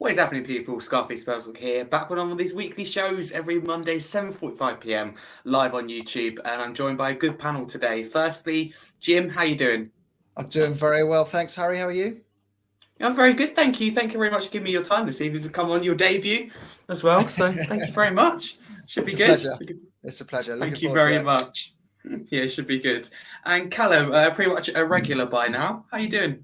What is happening, people? Scarface Spurs here, back on one of these weekly shows every Monday, 7:45 p.m, live on YouTube, and I'm joined by a good panel today. Firstly, Jim, how you doing? I'm doing very well, thanks, Harry. How are you? I'm very good, thank you. Thank you very much for giving me your time this evening to come on your debut as well. So thank you very much. Should be good. It's a pleasure. Thank you very much. Yeah, it should be good. And Kallum, pretty much a regular by now. How you doing?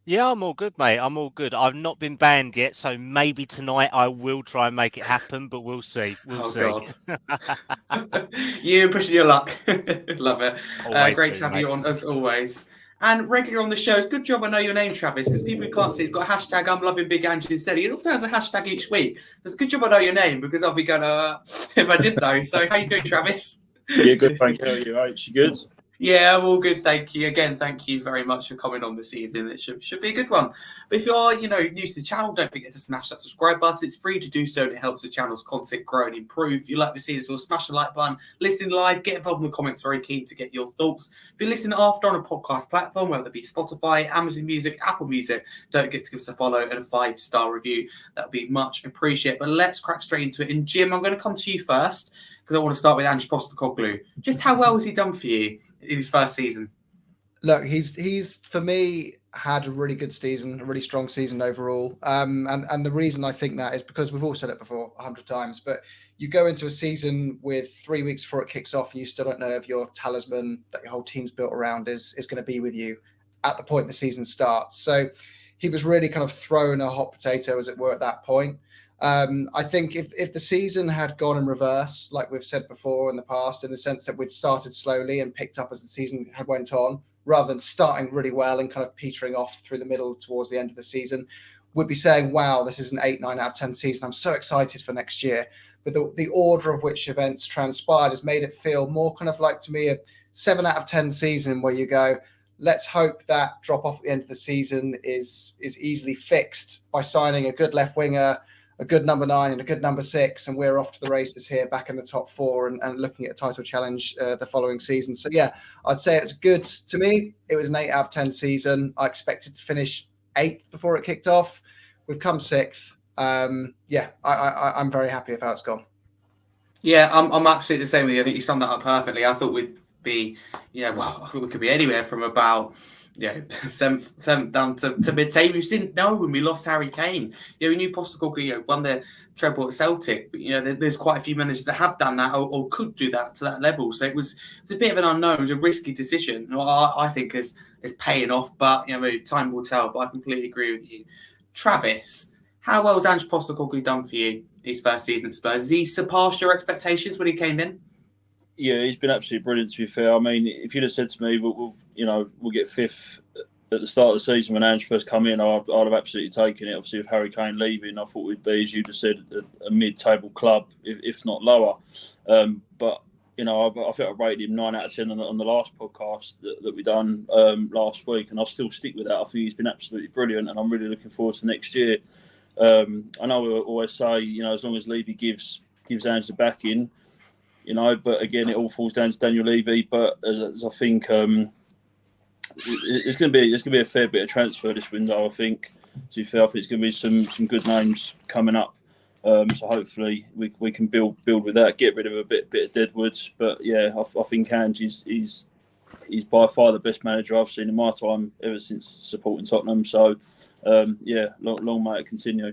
Yeah, I'm all good, mate. I'm all good. I've not been banned yet, so maybe tonight I will try and make it happen, but we'll see. We'll see. God. You pushing your luck. Love it. Great to have you on, as always. And regular on the show, it's good job I know your name, Travis, because people who can't see, it's got a hashtag I'm loving Big Angie instead. It also has a hashtag each week. It's a good job I know your name, because I'll be going to, if I did know. So how you doing, Travis? Yeah, good, thank you. How are you? Right, you good? Yeah, I'm all good, thank you. Again, thank you very much for coming on this evening. It should be a good one. But if you are, new to the channel, don't forget to smash that subscribe button. It's free to do so, and it helps the channel's content grow and improve. If you like to see this, well, smash the like button, listen live, get involved in the comments. Very keen to get your thoughts. If you're listening after on a podcast platform, whether it be Spotify, Amazon Music, Apple Music, don't forget to give us a follow and a 5-star review. That would be much appreciated. But let's crack straight into it. And Jim, I'm going to come to you first, because I want to start with Ange Postecoglou. Just how well has he done for you in his first season? Look, he's for me had a really good season, a really strong season overall. And the reason I think that is because we've all said it before 100 times, but you go into a season with 3 weeks before it kicks off and you still don't know if your talisman that your whole team's built around is going to be with you at the point the season starts. So he was really kind of thrown a hot potato, as it were, at that point. I think if the season had gone in reverse, like we've said before in the past, in the sense that we'd started slowly and picked up as the season had went on, rather than starting really well and kind of petering off through the middle towards the end of the season, we'd be saying, wow, this is an 8, 9 out of 10 season. I'm so excited for next year. But the order of which events transpired has made it feel more kind of like, to me, a 7 out of 10 season where you go, let's hope that drop off at the end of the season is easily fixed by signing a good left winger, a good number 9 and a good number 6, and we're off to the races here, back in the top 4 and looking at a title challenge the following season. So yeah, I'd say it's good. To me, it was an 8 out of 10 season. I expected to finish 8th before it kicked off. We've come 6th. I'm very happy with how it's gone. Yeah, I'm absolutely the same with you. I think you summed that up perfectly. I thought we'd be, I thought we could be anywhere from about seventh down to mid-table. We just didn't know when we lost Harry Kane. We knew Postecoglou won the treble at Celtic, but there's quite a few managers that have done that or could do that to that level. So it was a bit of an unknown. It was a risky decision. I think is paying off, but time will tell. But I completely agree with you, Travis. How well has Ange Postecoglou done for you his first season at Spurs? Has he surpassed your expectations when he came in? Yeah, he's been absolutely brilliant, to be fair. I mean, if you'd have said to me, we'll get 5th at the start of the season when Ange first come in, I'd have absolutely taken it. Obviously, with Harry Kane leaving, I thought we'd be, as you just said, a mid-table club, if not lower. But I think I rated him 9 out of 10 on the last podcast that we done last week, and I'll still stick with that. I think he's been absolutely brilliant, and I'm really looking forward to next year. I know we always say, as long as Levy gives Ange the backing, but again, it all falls down to Daniel Levy. But as I think, it's going to be a fair bit of transfer this window. I think, to be fair, I think it's going to be some good names coming up. So hopefully we can build with that, get rid of a bit of deadwoods. But yeah, I think Ange is by far the best manager I've seen in my time ever since supporting Tottenham. So long may it continue.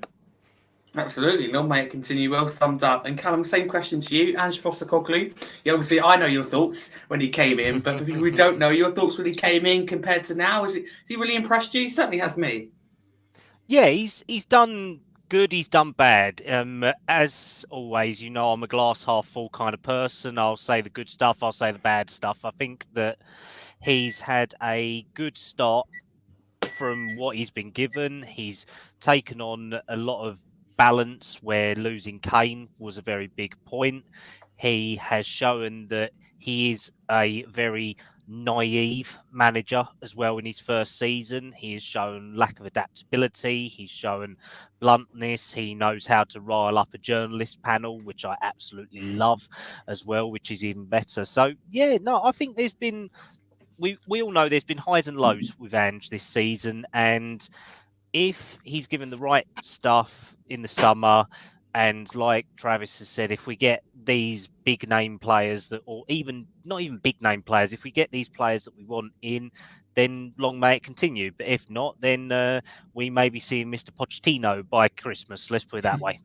Absolutely, long may it continue. Well summed up. And Kallum, same question to you, Ange Postecoglou. Yeah, obviously, I know your thoughts when he came in, but for people who don't know your thoughts when he came in compared to now, has he really impressed you? He certainly has me. Yeah, he's done good. He's done bad. As always, I'm a glass half full kind of person. I'll say the good stuff. I'll say the bad stuff. I think that he's had a good start from what he's been given. He's taken on a lot of balance where losing Kane was a very big point. He has shown that he is a very naive manager as well in his first season. He has shown lack of adaptability. He's shown bluntness. He knows how to rile up a journalist panel, which I absolutely love as well, which is even better. So, I think there's been... We all know there's been highs and lows with Ange this season, and if he's given the right stuff in the summer, and like Travis has said, if we get these big name players or even not even big name players, if we get these players that we want in, then long may it continue. But if not, then we may be seeing Mr. Pochettino by Christmas. Let's put it that way.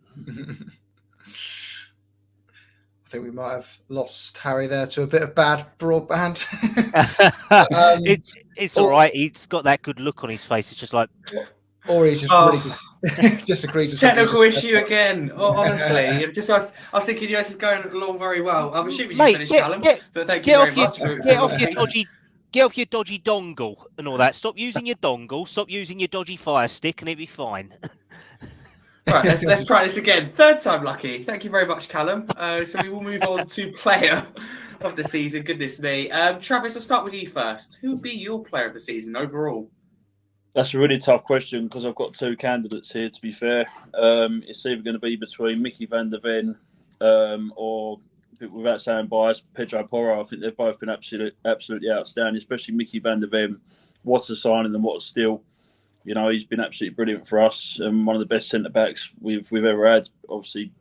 I think we might have lost Harry there to a bit of bad broadband. It's all right. He's got that good look on his face. It's just like, or he just really disagrees with technical issue again. Honestly, I was thinking, yes, it's going along very well. I'm assuming you finished, Callum. But thank you very much. Get off your dodgy dongle and all that. Stop using your dongle. Stop using your dodgy Fire Stick, and it'll be fine. Right, let's try this again. Third time lucky. Thank you very much, Callum. So we will move on to player of the season. Goodness me. Travis, I'll start with you first. Who would be your player of the season overall? That's a really tough question because I've got two candidates here, to be fair. It's either going to be between Mickey van der Ven or, without saying biased, Pedro Porro. I think they've both been absolutely outstanding, especially Mickey van der Ven. What a signing and what a steal. You know, he's been absolutely brilliant for us and one of the best centre-backs we've ever had, obviously,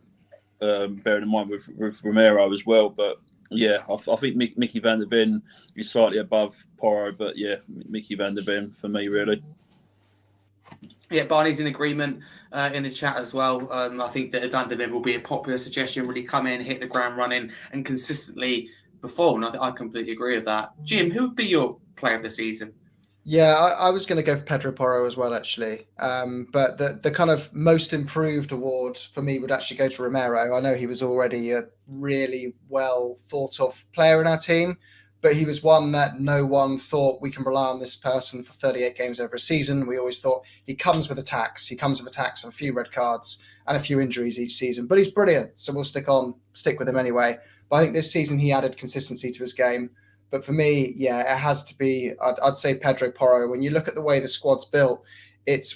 bearing in mind with Romero as well. But, yeah, I think Mickey van der Ven is slightly above Porro, but, yeah, Mickey van der Ven for me, really. Yeah, Barney's in agreement in the chat as well. I think that Van der Ven will be a popular suggestion, really come in, hit the ground running and consistently perform. I completely agree with that. Jim, who would be your player of the season? Yeah, I was going to go for Pedro Porro as well, actually. But the kind of most improved award for me would actually go to Romero. I know he was already a really well thought of player in our team, but he was one that no one thought we can rely on this person for 38 games over a season. We always thought he comes with attacks. He comes with attacks and a few red cards and a few injuries each season, but he's brilliant. So we'll stick with him anyway. But I think this season he added consistency to his game. But for me, yeah, it has to be, I'd say Pedro Porro. When you look at the way the squad's built,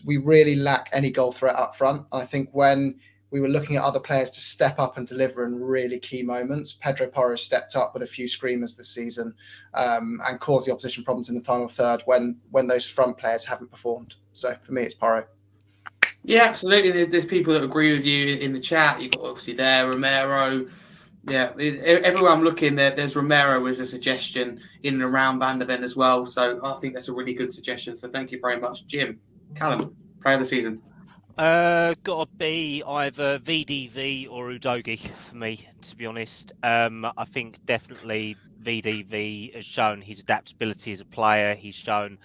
we really lack any goal threat up front. And I think when we were looking at other players to step up and deliver in really key moments, Pedro Porro stepped up with a few screamers this season and caused the opposition problems in the final third when those front players haven't performed. So for me, it's Porro. Yeah, absolutely. There's people that agree with you in the chat. You've got obviously there, Romero. Yeah, everywhere I'm looking, there's Romero as a suggestion in and around Van der Ven as well. So I think that's a really good suggestion. So thank you very much, Jim. Callum, player of the season. Gotta be either VDV or Udogie for me, to be honest. I think definitely VDV has shown his adaptability as a player. He's shown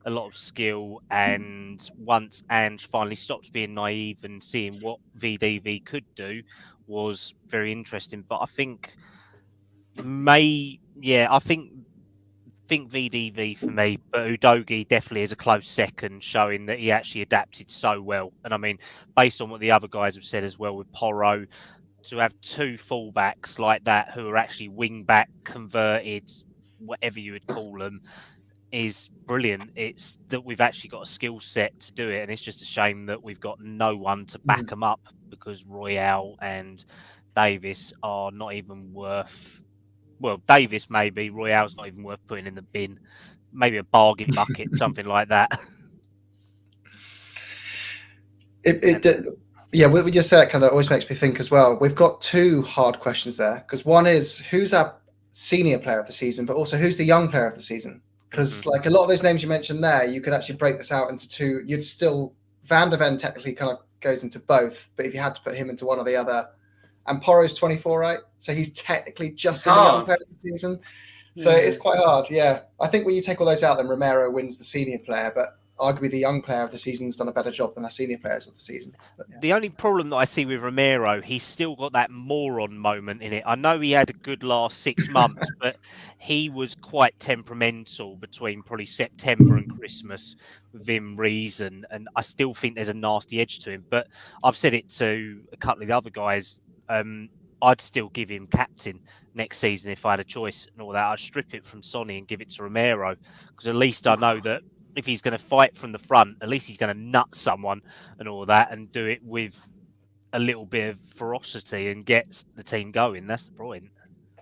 a lot of skill, and once Ange finally stops being naive and seeing what VDV could do was very interesting. But I think think VDV for me, but Udogie definitely is a close second, showing that he actually adapted so well. And I mean, based on what the other guys have said as well with Porro, to have two fullbacks like that who are actually wing back converted, whatever you would call them, is brilliant. It's that we've actually got a skill set to do it, and it's just a shame that we've got no one to back them up because Royale and Davis are not even worth. Well, Davis maybe, Royale's not even worth putting in the bin. Maybe a bargain bucket, something like that. Yeah, what we just said kind of always makes me think as well. We've got two hard questions there because one is who's our senior player of the season, but also who's the young player of the season. Because like a lot of those names you mentioned there, you could actually break this out into two. You'd still Van der Ven technically kind of goes into both, but if you had to put him into one or the other. And Porro's 24, right? So he's technically just in the young player of the season. So it's quite hard, yeah. I think when you take all those out, then Romero wins the senior player, but arguably the young player of the season's done a better job than our senior players of the season. But, yeah. The only problem that I see with Romero, he's still got that moron moment in it. I know he had a good last 6 months, but he was quite temperamental between probably September and Christmas within reason. And I still think there's a nasty edge to him. But I've said it to a couple of the other guys. I'd still give him captain next season if I had a choice and all that. I'd strip it from Sonny and give it to Romero because at least I know that if he's going to fight from the front, at least he's going to nut someone and all that and do it with a little bit of ferocity and get the team going. That's the point.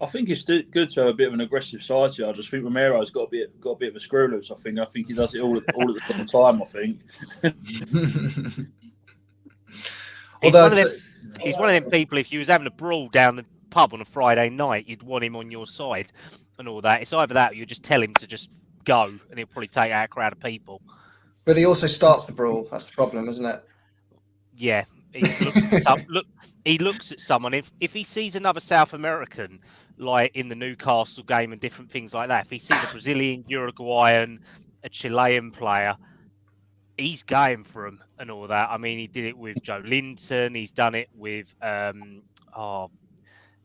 I think it's good to have a bit of an aggressive side here. I just think Romero's got a bit of a screw loose. I think he does it all at the same time. I think. He's one of them people. If you was having a brawl down the pub on a Friday night, you'd want him on your side and all that. It's either that or you just tell him to just go, and he'll probably take out a crowd of people. But he also starts the brawl. That's the problem, isn't it? Yeah. He looks at someone. If he sees another South American, like in the Newcastle game and different things like that, if he sees a Brazilian, Uruguayan, a Chilean player, he's going for him and all that. I mean, he did it with Joe Linton. He's done it with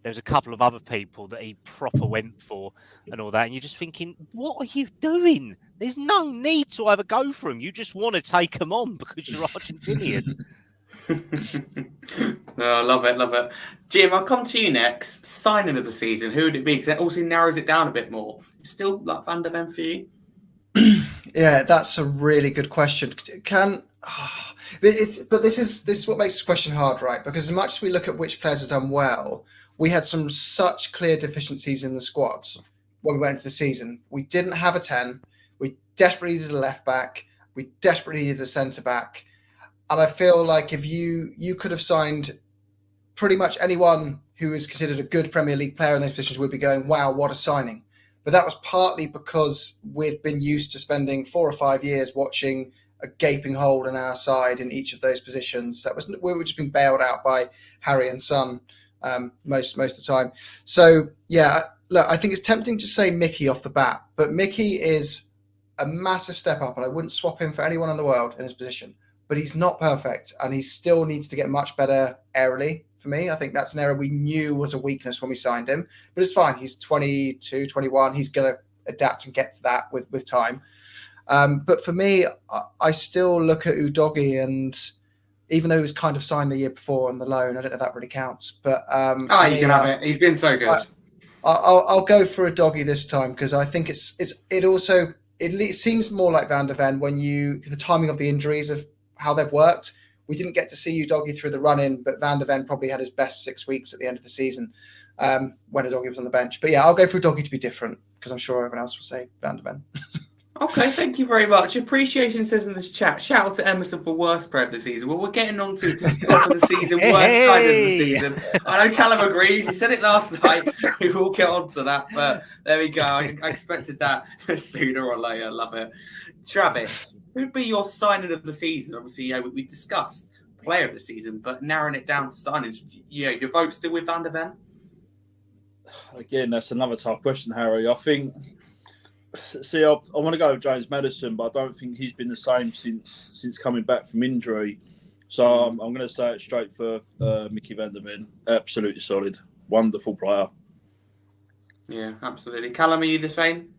there's a couple of other people that he proper went for and all that. And you're just thinking, what are you doing? There's no need to ever go for him. You just want to take him on because you're Argentinian. I love it. Jim, I'll come to you next. Signing of the season, who would it be? Because that also narrows it down a bit more. Still like Van der Ven for you? Yeah, that's a really good question. But this is what makes this question hard, right? Because as much as we look at which players have done well, we had some such clear deficiencies in the squad when we went into the season. We didn't have a 10. We desperately needed a left back. We desperately needed a centre back. And I feel like if you could have signed pretty much anyone who is considered a good Premier League player in those positions, we'd be going, wow, what a signing. But that was partly because we'd been used to spending 4 or 5 years watching a gaping hole in our side in each of those positions. We were just being bailed out by Harry and Son most of the time. So yeah, look, I think it's tempting to say Mickey off the bat, but Mickey is a massive step up, and I wouldn't swap him for anyone in the world in his position. But he's not perfect, and he still needs to get much better aerially. For me, I think that's an area we knew was a weakness when we signed him, but it's fine. He's 22, 21. He's going to adapt and get to that with time. But for me, I still look at Udogie, and even though he was kind of signed the year before on the loan, I don't know if that really counts. But you can have it. He's been so good. I'll go for Udogie this time because I think it seems more like Van der Ven when the timing of the injuries of how they've worked. We didn't get to see Udogie through the run-in, but Van der Ven probably had his best 6 weeks at the end of the season when Udogie was on the bench. But yeah, I'll go for Udogie to be different because I'm sure everyone else will say Van der Ven. Okay, thank you very much. Appreciation says in this chat, shout out to Emerson for worst player of the season. Well, we're getting on to top of the season, worst side of the season. I know Kallum agrees. He said it last night. We will get on to that, but there we go. I expected that sooner or later. Love it. Travis, who'd be your signing of the season? Obviously, we discussed player of the season, but narrowing it down to signings, your vote's still with Van der Ven? Again, that's another tough question, Harry. I think... See, I want to go with James Maddison, but I don't think he's been the same since coming back from injury. So I'm going to say it straight for Mickey Van der Ven. Absolutely solid. Wonderful player. Yeah, absolutely. Kallum, are you the same?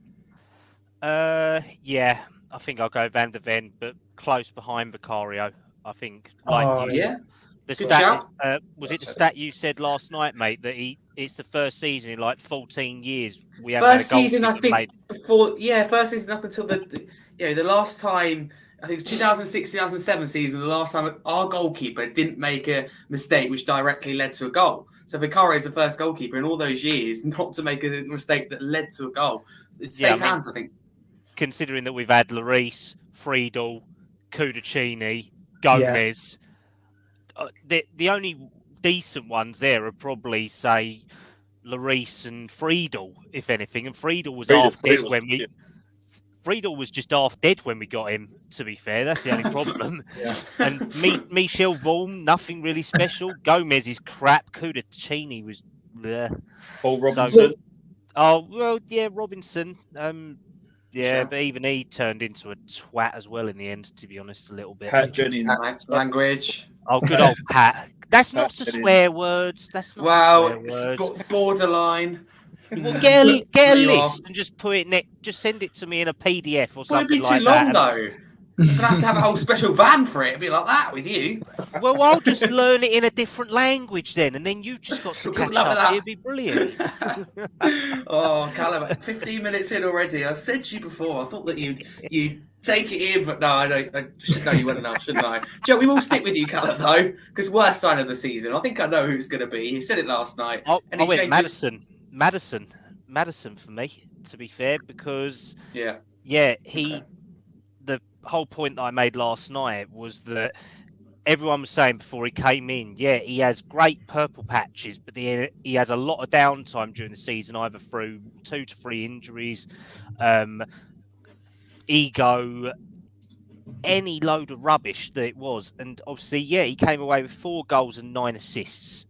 Yeah, I think I'll go Van der Ven, but close behind Vicario. I think. Yeah. The stat was it the stat you said last night, mate? That it's the first season in like 14 years we haven't had a goal season. I think first season up until the last time. I think it was 2006, 2007 season. The last time our goalkeeper didn't make a mistake which directly led to a goal. So Vicario is the first goalkeeper in all those years not to make a mistake that led to a goal. It's safe hands, I think. Considering that we've had Lloris, Friedel, Cudicini, Gomez. Yeah. The only decent ones there are probably, say, Lloris and Friedel, if anything. And Friedel was half dead when we... Friedel was just half dead when we got him, to be fair. That's the only problem. Yeah. And Michel Vorm, nothing really special. Gomez is crap. Cudicini was... bleh. Paul Robinson. Robinson. Yeah, but even he turned into a twat as well in the end, to be honest, a little bit. Pat Jennings. Language. Oh, good old Pat. That's not to swear words. That's not to swear words. Borderline. Well, get a list and just put it just send it to me in a PDF or something like that. It'd be too long, though. I'm going to have a whole special van for it. It'd be like that with you. Well, I'll just learn it in a different language then, and then you've just got to catch up. It'd be brilliant. Oh, Kallum, 15 minutes in already. I said to you before, I thought that you'd take it in, but no, I should know you well enough, shouldn't I? Joe, we will stick with you, Kallum, though, because worst sign of the season. I think I know who's going to be. You said it last night. I went Maddison. Maddison for me, to be fair, because Yeah. the whole point that I made last night was that everyone was saying before he came in, he has great purple patches, but he has a lot of downtime during the season, either through 2 to 3 injuries, ego, any load of rubbish that it was. And obviously, he came away with 4 goals and 9 assists.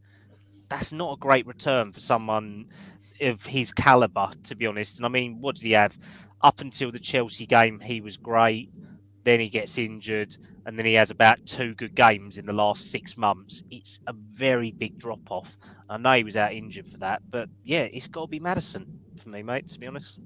That's not a great return for someone of his calibre, to be honest. And I mean, what did he have? Up until the Chelsea game, he was great. Then he gets injured, and then he has about 2 good games in the last 6 months. It's a very big drop-off. I know he was out injured for that, but it's got to be Maddison for me, mate, to be honest.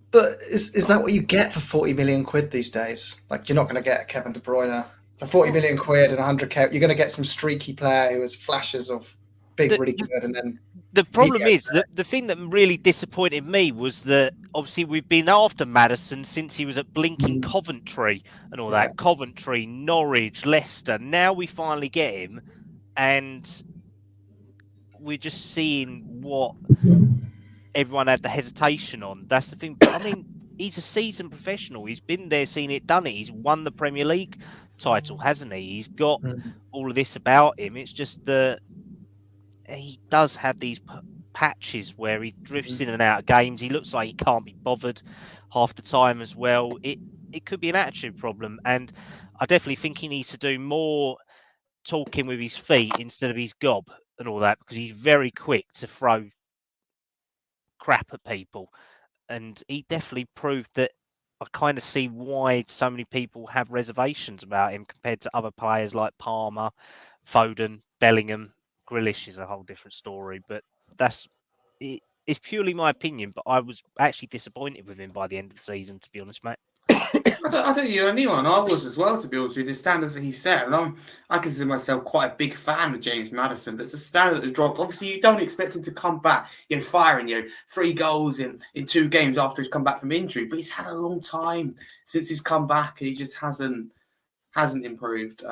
But is that what you get for 40 million quid these days? Like, you're not going to get Kevin De Bruyne for 40 million quid and 100k. You're going to get some streaky player who has flashes of really good, and then the problem is that the thing that really disappointed me was that obviously we've been after Maddison since he was at blinking Coventry and all that. Coventry, Norwich, Leicester. Now we finally get him, and we're just seeing what everyone had the hesitation on. That's the thing. But I mean, he's a seasoned professional. He's been there, seen it, done it. He's won the Premier League title, hasn't he? He's got all of this about him. It's just that he does have these patches where he drifts in and out of games. He looks like he can't be bothered half the time as well. It could be an attitude problem, and I definitely think he needs to do more talking with his feet instead of his gob and all that, because he's very quick to throw crap at people, and he definitely proved that. I kind of see why so many people have reservations about him compared to other players like Palmer, Foden, Bellingham. Grealish is a whole different story, but it's purely my opinion. But I was actually disappointed with him by the end of the season, to be honest, mate. I think you're the only one. I was as well, to be honest with you. The standards that he set, and I consider myself quite a big fan of James Maddison, but it's a standard that has dropped. Obviously, you don't expect him to come back, firing 3 goals in 2 games after he's come back from injury. But he's had a long time since he's come back, and he just hasn't improved.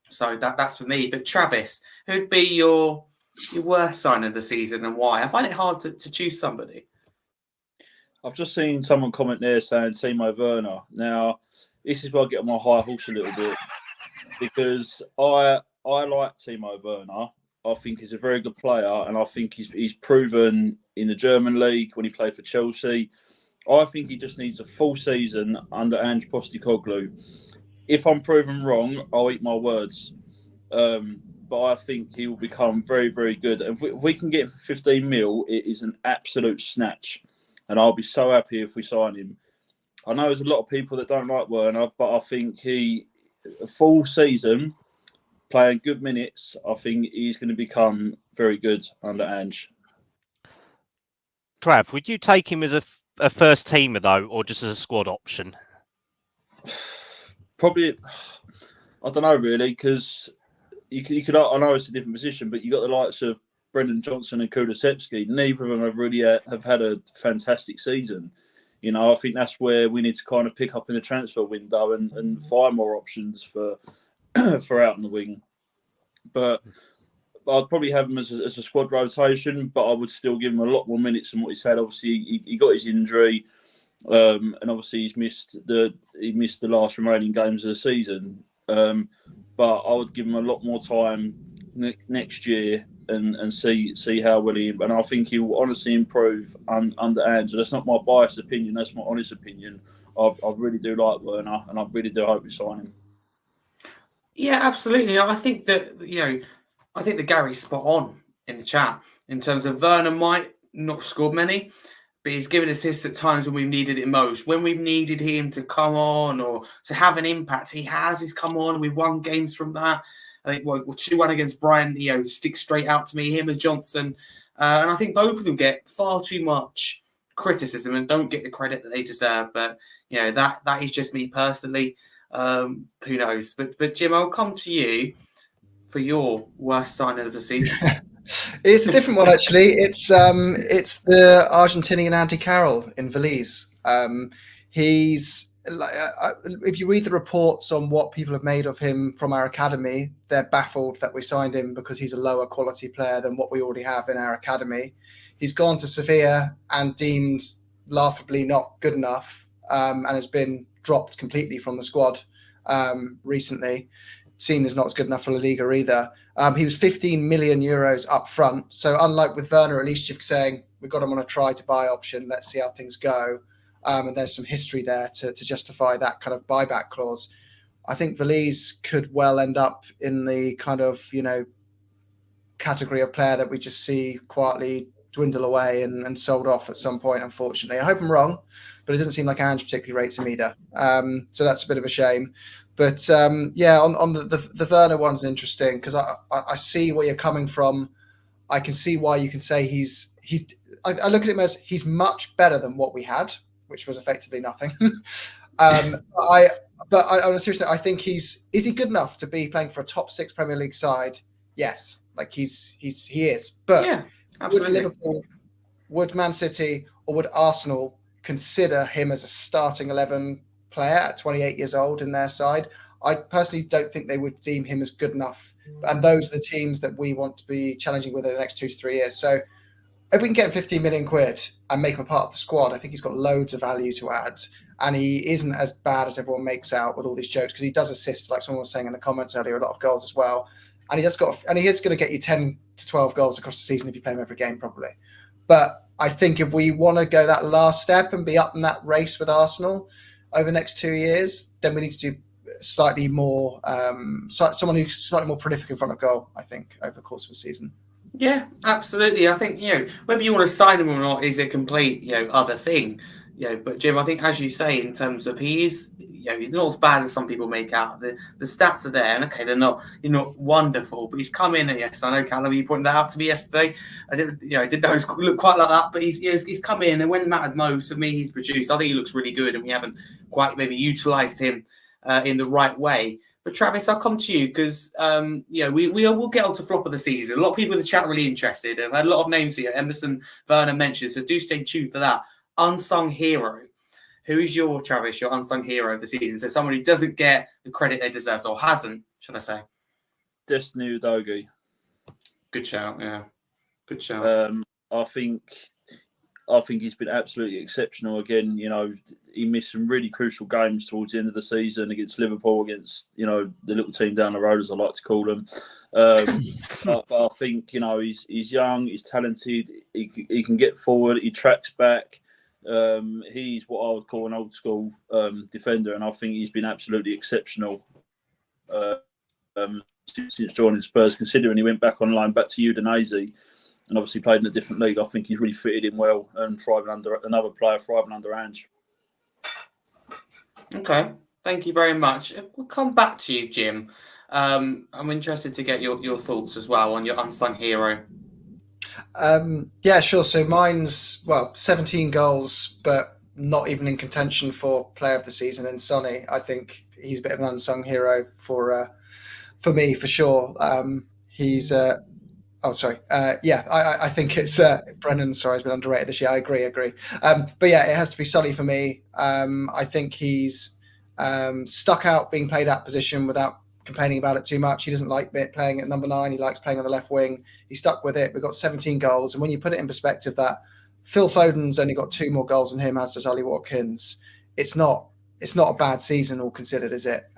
So that's for me. But Travis, who'd be your worst sign of the season and why? I find it hard to choose somebody. I've just seen someone comment there saying Timo Werner. Now, this is where I get on my high horse a little bit, because I like Timo Werner. I think he's a very good player, and I think he's proven in the German league when he played for Chelsea. I think he just needs a full season under Ange Postecoglou. If I'm proven wrong, I'll eat my words. But I think he will become very, very good. If we can get him for 15 mil, it is an absolute snatch. And I'll be so happy if we sign him. I know there's a lot of people that don't like Werner, but I think a full season, playing good minutes, I think he's going to become very good under Ange. Trav, would you take him as a first teamer, though, or just as a squad option? Probably, I don't know, really, because you could. I know it's a different position, but you got the likes of Brendan Johnson and Kulusevski. Neither of them have really have had a fantastic season. I think that's where we need to kind of pick up in the transfer window and find more options for out in the wing. But I'd probably have him as a squad rotation, but I would still give him a lot more minutes than what he's had. Obviously, he got his injury. And obviously he missed the last remaining games of the season. But I would give him a lot more time next year and see how well he. And I think he will honestly improve under Ange. That's not my biased opinion. That's my honest opinion. I really do like Werner, and I really do hope we sign him. Yeah, absolutely. I think that I think that Gary's spot on in the chat in terms of Werner might not score many, but he's given assists at times when we've needed it most. When we've needed him to come on or to have an impact, he has. He's come on. We've won games from that. I think we're 2-1 against Brian. Sticks straight out to me. Him and Johnson, and I think both of them get far too much criticism and don't get the credit that they deserve. But that is just me personally. Who knows? But Jim, I'll come to you for your worst signing of the season. It's a different one, actually. It's the Argentinian Andy Carroll in Valise. He's if you read the reports on what people have made of him from our academy, they're baffled that we signed him because he's a lower quality player than what we already have in our academy. He's gone to Sevilla and deemed laughably not good enough, and has been dropped completely from the squad recently. Seen as not as good enough for La Liga either. He was 15 million euros up front. So unlike with Werner, at least you're saying we've got him on a try to buy option. Let's see how things go. And there's some history there to justify that kind of buyback clause. I think Valise could well end up in the kind of, category of player that we just see quietly dwindle away and sold off at some point, unfortunately. I hope I'm wrong, but it doesn't seem like Ange particularly rates him either. So that's a bit of a shame. But on the Werner one's interesting because I see where you're coming from. I can see why you can say I look at him as he's much better than what we had, which was effectively nothing. On a serious note, I think he is good enough to be playing for a top 6 Premier League side? Yes, like he is. But Yeah, absolutely. Would Liverpool, would Man City, or would Arsenal consider him as a starting 11 player at 28 years old in their side? I personally don't think they would deem him as good enough. And those are the teams that we want to be challenging with over the next 2 to 3 years. So if we can get him 15 million quid and make him a part of the squad, I think he's got loads of value to add. And he isn't as bad as everyone makes out with all these jokes because he does assist, like someone was saying in the comments earlier, a lot of goals as well. And he is going to get you 10 to 12 goals across the season if you play him every game, probably. But I think if we want to go that last step and be up in that race with Arsenal over the next 2 years, then we need to do slightly more, someone who's slightly more prolific in front of goal, I think, over the course of the season. Yeah, absolutely. I think, whether you want to sign him or not is a complete, other thing. But Jim, I think as you say, in terms of he's not as bad as some people make out. The stats are there, and okay, they're not wonderful, but he's come in, and yes, I know Kallum, you pointed that out to me yesterday. I didn't know he looked quite like that, but he's come in, and when it mattered most, for me, he's produced. I think he looks really good, and we haven't quite maybe utilised him in the right way. But Travis, I'll come to you because we will get on to flop of the season. A lot of people in the chat are really interested, and I've had a lot of names here. Emerson, Werner mentioned, so do stay tuned for that. Unsung hero. Who is your unsung hero of the season? So someone who doesn't get the credit they deserve, or hasn't, should I say? Destiny Udogie. Good shout, yeah. Good shout. I think he's been absolutely exceptional. Again, he missed some really crucial games towards the end of the season against Liverpool, against the little team down the road, as I like to call them. But I think he's young, he's talented, he can get forward, he tracks back. He's what I would call an old school defender, and I think he's been absolutely exceptional since joining Spurs. Considering he went back online, back to Udinese, and obviously played in a different league, I think he's really fitted in well and thriving under another player, thriving under Ange. Okay, thank you very much. We'll come back to you, Jim. I'm interested to get your thoughts as well on your unsung hero. Yeah, sure. So mine's 17 goals, but not even in contention for player of the season. And Sonny, I think he's a bit of an unsung hero for me for sure. He's I think it's Brennan. Sorry, has been underrated this year. I agree. But yeah, it has to be Sonny for me. I think he's stuck out being played at position without complaining about it too much. He doesn't like playing at number 9. He likes playing on the left wing. He stuck with it. We've got 17 goals. And when you put it in perspective that Phil Foden's only got 2 more goals than him, as does Ollie Watkins, it's not a bad season all considered, is it?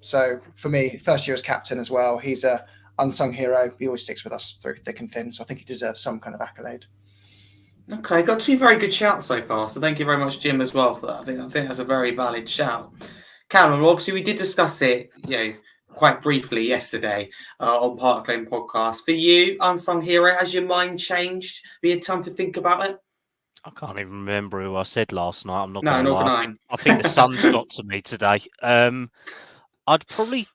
So for me, first year as captain as well, he's a unsung hero. He always sticks with us through thick and thin. So I think he deserves some kind of accolade. Okay, got 2 very good shouts so far. So thank you very much, Jim, as well for that. I think that's a very valid shout. Kallum, obviously we did discuss it, quite briefly yesterday on Park Lane podcast. For you, unsung hero, has your mind changed? Have you had time to think about it? I can't even remember who I said last night. I'm not No, going to not lie. can I think the sun's got to me today. I'm going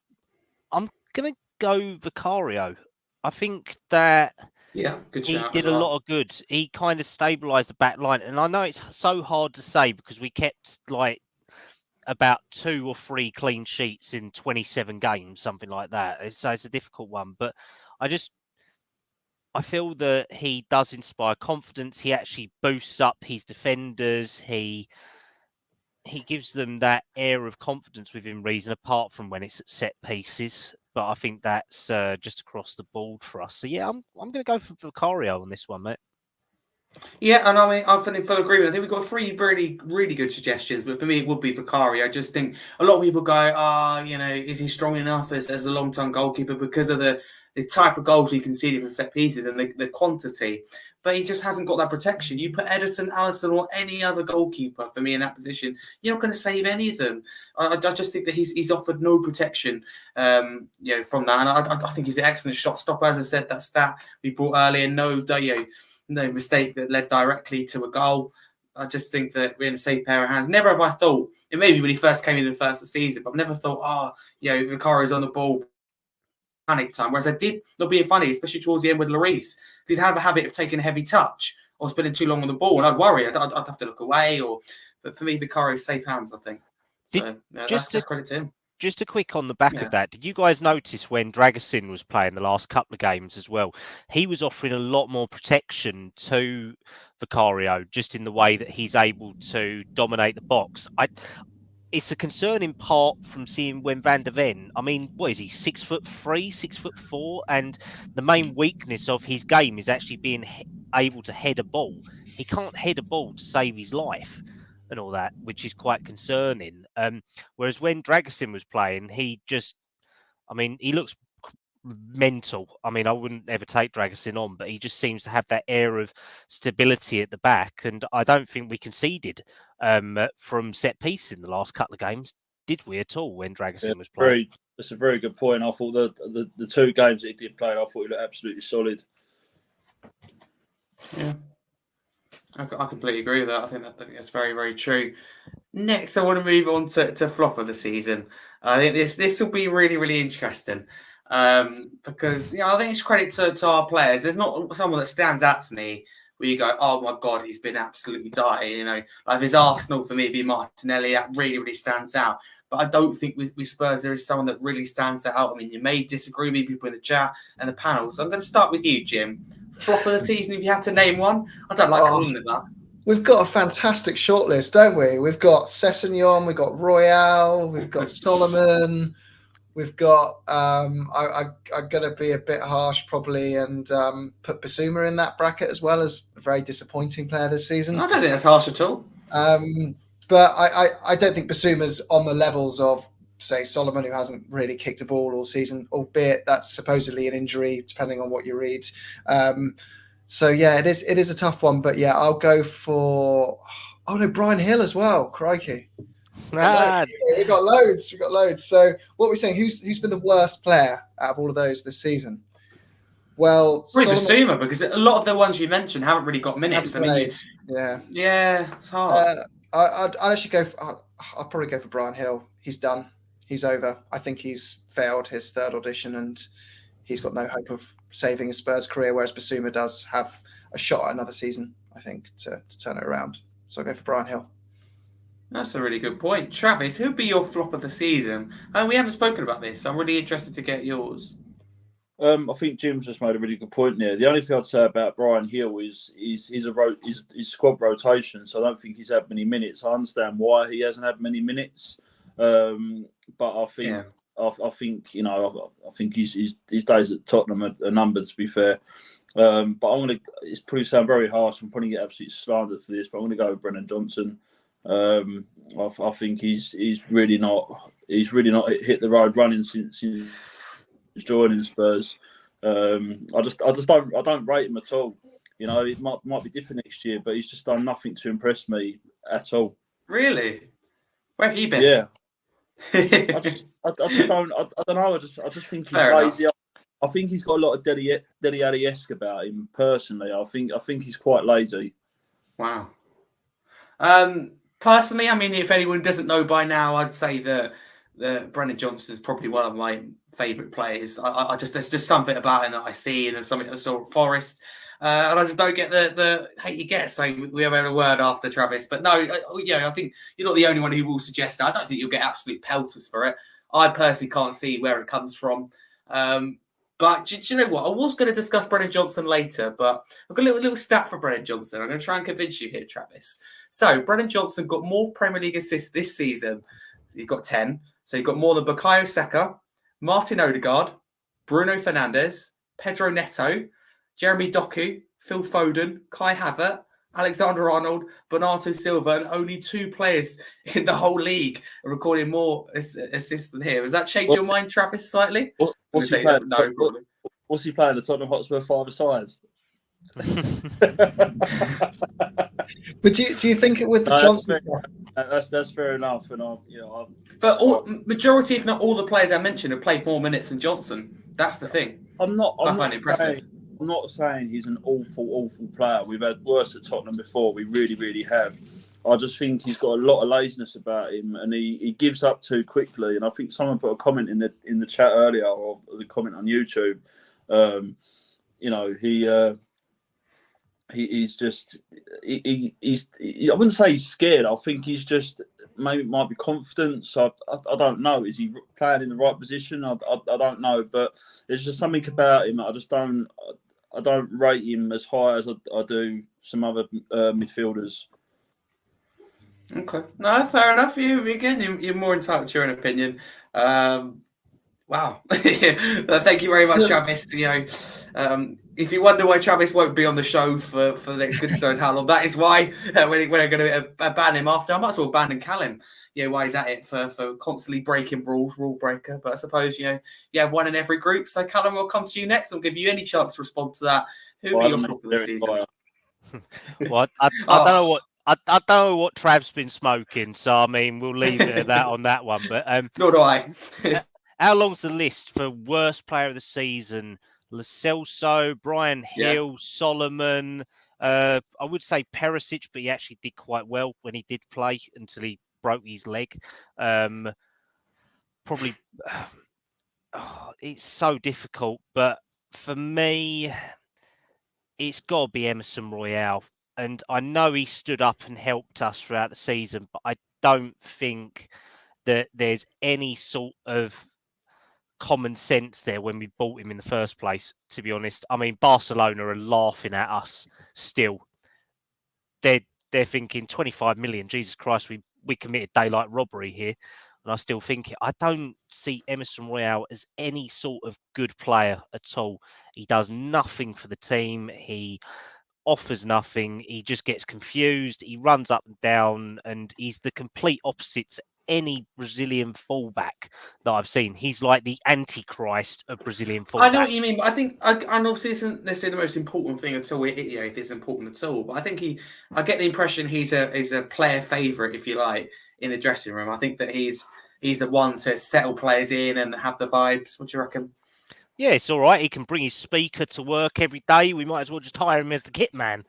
to go Vicario. I think that good he shout did as well. a lot of good. He kind of stabilised the back line. And I know it's so hard to say because we kept about 2 or 3 clean sheets in 27 games, something like that. So it's a difficult one. But I feel that he does inspire confidence. He actually boosts up his defenders. He he gives them that air of confidence within reason, apart from when it's at set pieces. But I think that's just across the board for us. So yeah, I'm going to go for Vicario on this one, mate. Yeah, and I mean, I'm in full agreement. I think we've got 3 really, really good suggestions, but for me, it would be Vicario. I just think a lot of people go, is he strong enough as a long-term goalkeeper because of the type of goals he conceded from set pieces and the quantity, but he just hasn't got that protection. You put Edison, Alisson, or any other goalkeeper for me in that position, you're not going to save any of them. I just think that he's offered no protection, from that, and I think he's an excellent shot stopper. As I said, that stat we brought earlier, no mistake that led directly to a goal. I just think that we're in a safe pair of hands. Never have I thought, it maybe when he first came in the first season, but I've never thought, Vicario's on the ball, panic time. Whereas I did, not being funny, especially towards the end with Lloris, he'd have a habit of taking a heavy touch or spending too long on the ball, and I'd worry. I'd have to look away. But for me, Vicario's safe hands, I think. So that's credit to him. Just a quick on the back of that. Did you guys notice when Dragusin was playing the last couple of games as well? He was offering a lot more protection to Vicario, just in the way that he's able to dominate the box. It's a concern in part from seeing when Van der Ven, I mean, what is he, 6'3", 6'4", and the main weakness of his game is actually being able to head a ball. He can't head a ball to save his life and all that, which is quite concerning. Whereas when Dragusin was playing, he looks mental. I mean, I wouldn't ever take Dragusin on, but he just seems to have that air of stability at the back, and I don't think we conceded from set piece in the last couple of games, did we at all, when Dragusin was playing? That's a very good point. I thought the 2 games that he did play, I thought he looked absolutely solid. Yeah. I completely agree with that. I think that's very, very true. Next, I want to move on to flop of the season. I think this will be really, really interesting because I think it's credit to our players. There's not someone that stands out to me where you go, oh my God, he's been absolutely dire. Like if it's Arsenal, for me, it'd be Martinelli. That really, really stands out. But I don't think with Spurs there is someone that really stands out. I mean, you may disagree with me, people in the chat and the panel. So I'm going to start with you, Jim. Flop of the season, if you had to name one. I don't like calling it that. We've got a fantastic shortlist, don't we? We've got Sessegnon, we've got Royale, we've got Solomon, we've got I'm going to be a bit harsh probably and put Basuma in that bracket as well as a very disappointing player this season. I don't think that's harsh at all. But I don't think Basuma's on the levels of, say, Solomon, who hasn't really kicked a ball all season, albeit that's supposedly an injury, depending on what you read. So yeah, it is a tough one, but yeah, I'll go for Brian Hill as well. Crikey, we got loads. So what are we saying? Who's been the worst player out of all of those this season? Well, Basuma, because a lot of the ones you mentioned haven't really got minutes. Yeah, it's hard. I'd actually I'll probably go for Brian Hill. He's done. He's over. I think he's failed his 3rd audition and he's got no hope of saving his Spurs career, whereas Basuma does have a shot at another season, I think, to turn it around. So I'll go for Brian Hill. That's a really good point. Travis, who'd be your flop of the season? We haven't spoken about this. I'm really interested to get yours. I think Jim's just made a really good point there. The only thing I'd say about Brian Hill is his squad rotation, so I don't think he's had many minutes. I understand why he hasn't had many minutes, but I think I think his days at Tottenham are numbered, to be fair. But it's probably sound very harsh. I'm probably get absolutely slandered for this, but I'm going to go with Brennan Johnson. I think he's really not hit the road running since joining Spurs. I don't rate him at all. It might be different next year, but he's just done nothing to impress me at all. Really? Where have you been? Yeah. I don't know. I just think he's lazy. I think he's got a lot of Dele Alli-esque about him personally. I think he's quite lazy. Wow. Personally, I mean, if anyone doesn't know by now, I'd say that Brennan Johnson is probably one of my favourite players. There's just something about him that I see, and there's something I saw at Forest. And I just don't get the hate you get. So we have a word after Travis. But no, I think you're not the only one who will suggest that. I don't think you'll get absolute pelters for it. I personally can't see where it comes from. But do you know what? I was going to discuss Brennan Johnson later, but I've got a little stat for Brennan Johnson. I'm going to try and convince you here, Travis. So Brennan Johnson got more Premier League assists this season. He got 10. So he got more than Bukayo Saka, Martin Odegaard, Bruno Fernandes, Pedro Neto, Jeremy Doku, Phil Foden, Kai Havertz, Alexander Arnold, Bernardo Silva, and only 2 players in the whole league are recording more assists than him. Has that changed your mind, Travis, slightly? What's he playing? No, what's he playing? The Tottenham Hotspur 5-a-sides? But do you think with the Johnson that's fair enough, and But majority, if not all, the players I mentioned have played more minutes than Johnson. That's the thing. I'm not saying he's an awful player. We've had worse at Tottenham before. We really have. I just think he's got a lot of laziness about him, and he gives up too quickly. And I think someone put a comment in the chat earlier, or the comment on YouTube. He's just he's I wouldn't say he's scared. I think he's just might be confident. So I don't know. Is he playing in the right position? I don't know. But there's just something about him. I don't rate him as high as I do some other midfielders. Okay, no, fair enough. You're more entitled to your own opinion. Wow, thank you very much, Travis. If you wonder why Travis won't be on the show for the next goodness knows how long, that is why we're going to ban him after. I might as well ban Kallum. Why he's at it for constantly breaking rules, rule breaker. But I suppose you have one in every group. So Kallum, will come to you next. I'll give you any chance to respond to that. Who are your top of the season? Well, I don't know what. I don't know what Trav's been smoking, so I mean we'll leave it at that on that one. But nor do I. How long's the list for worst player of the season? Lo Celso, Brian Hill, Solomon. I would say Perisic, but he actually did quite well when he did play until he broke his leg. Probably, it's so difficult. But for me, it's got to be Emerson Royale. And I know he stood up and helped us throughout the season, but I don't think that there's any sort of common sense there when we bought him in the first place, to be honest. I mean, Barcelona are laughing at us still. They're thinking 25 million, Jesus Christ, we committed daylight robbery here. And I still think I don't see Emerson Royale as any sort of good player at all. He does nothing for the team. He offers nothing. He just gets confused. He runs up and down, and he's the complete opposite to any Brazilian fullback that I've seen. He's like the antichrist of Brazilian fullback. I know what you mean, but I think, and obviously this isn't necessarily the most important thing at all, if it's important at all, but I think I get the impression he's a player favourite, if you like, in the dressing room. I think that he's the one to settle players in and have the vibes. What do you reckon? Yeah, it's all right. He can bring his speaker to work every day. We might as well just hire him as the kit man.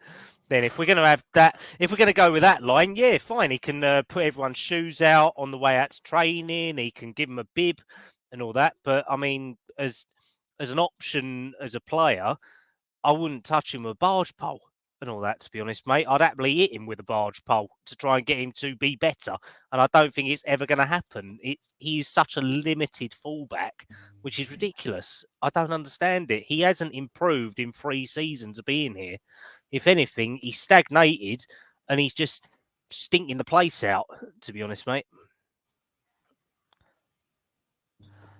Then if we're going to have that, if we're going to go with that line, yeah, fine. He can put everyone's shoes out on the way out to training. He can give them a bib and all that. But, I mean, as an option as a player, I wouldn't touch him with a barge pole and all that, to be honest, mate. I'd happily hit him with a barge pole to try and get him to be better. And I don't think it's ever going to happen. He is such a limited fullback, which is ridiculous. I don't understand it. He hasn't improved in 3 seasons of being here. If anything, he's stagnated and he's just stinking the place out, to be honest, mate.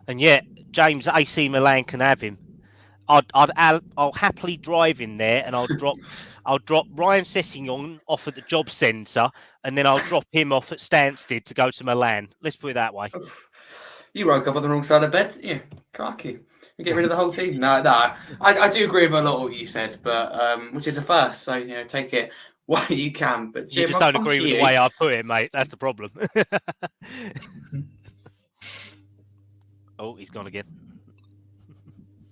And yet, James, AC Milan can have him. I'll happily drive in there and I'll drop Ryan Sessegnon off at the job centre and then I'll drop him off at Stansted to go to Milan. Let's put it that way. You woke up on the wrong side of bed, didn't you? Crikey. You get rid of the whole team? No. I do agree with a lot of what you said, but which is a first, so take it while you can. But Jim, you just don't agree with the way I put it, mate. That's the problem. Oh, he's gone again.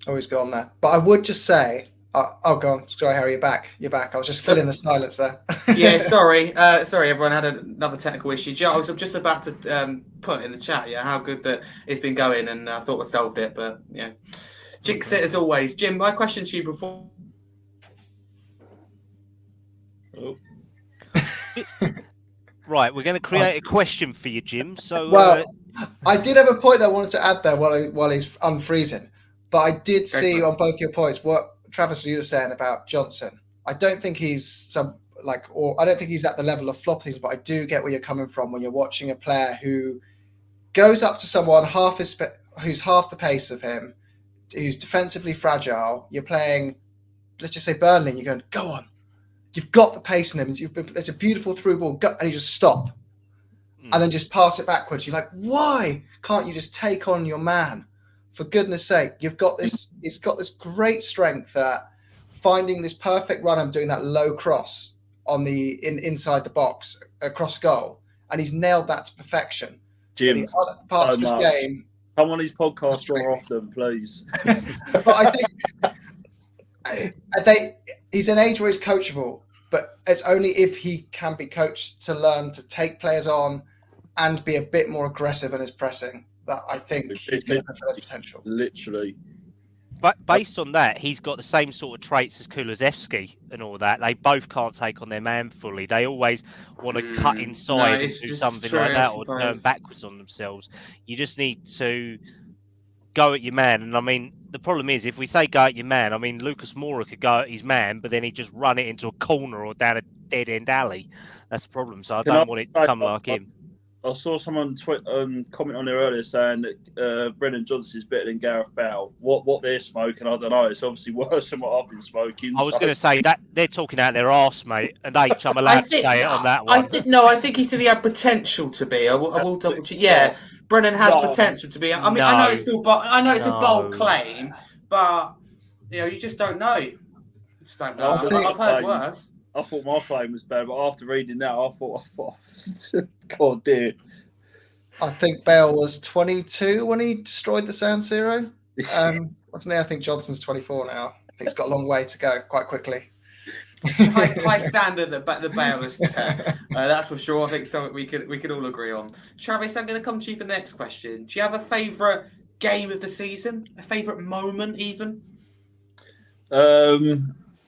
Oh, he's gone there. But I would just say, go on. Sorry, Harry, you're back. You're back. I was just filling the silence there. Yeah, sorry, everyone had another technical issue. I was just about to put in the chat, how good that it's been going, and I thought I solved it, but yeah. Jinx it as always. Jim, my question to you before. Oh. Right, we're going to create a question for you, Jim. So, well, I did have a point I wanted to add there while he's unfreezing. But I did see on both your points what Travis you were saying about Johnson. I don't think he's I don't think he's at the level of flop things, but I do get where you're coming from when you're watching a player who goes up to someone who's half the pace of him, who's defensively fragile. You're playing, let's just say Burnley, and you're going, go on. You've got the pace in him. There's a beautiful through ball, and you just stop. And then just pass it backwards. You're like, why can't you just take on your man? For goodness sake, you've got this. It's got this great strength at finding this perfect run and doing that low cross on the inside the box across goal, and he's nailed that to perfection. Jim, the other parts of his game. Come on his podcast more often, please. But I think he's an age where he's coachable, but it's only if he can be coached to learn to take players on and be a bit more aggressive in his pressing. That I think he's going to fulfill his potential. Literally. But based on that, he's got the same sort of traits as Kulusevski and all that. They both can't take on their man fully. They always want to cut inside and do something like that or turn backwards on themselves. You just need to go at your man. And I mean, the problem is if we say go at your man, I mean, Lucas Moura could go at his man, but then he'd just run it into a corner or down a dead-end alley. That's the problem. So I don't want it to come like him. I saw someone comment on there earlier saying that Brennan Johnson is better than Gareth Bale. What they're smoking, I don't know. It's obviously worse than what I've been smoking. I was going to say that they're talking out their arse, mate. And I'm allowed to say it on that one. I think he said he had potential to be. I will double check. Yeah, Brennan has potential to be. I mean, I know it's still, it's a bold claim, but you just don't know. You just don't know. I've heard worse. I thought my claim was bad, but after reading that, I thought, God dear. I think Bale was 22 when he destroyed the San Siro. Wasn't he? I think Johnson's 24 now. I think he's got a long way to go quite quickly. high standard that the Bale has set. That's for sure. I think something we could all agree on. Travis, I'm going to come to you for the next question. Do you have a favourite game of the season? A favourite moment, even?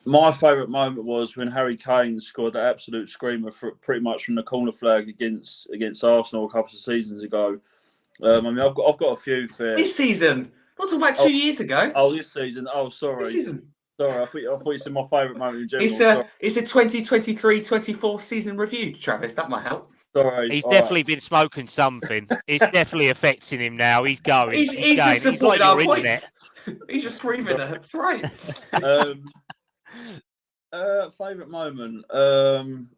My favourite moment was when Harry Kane scored that absolute screamer pretty much from the corner flag against Arsenal a couple of seasons ago. I mean, I've got a few for this season. Not talking about 2 years ago. Oh, this season. Oh, sorry. This season. Sorry, I thought you said my favourite moment in general. It's a 2023-24 season review, Travis. That might help. Sorry. He's definitely been smoking something. It's definitely affecting him now. He's going. He's just supporting our points. He's just proving that. That's right. Favourite moment? Don't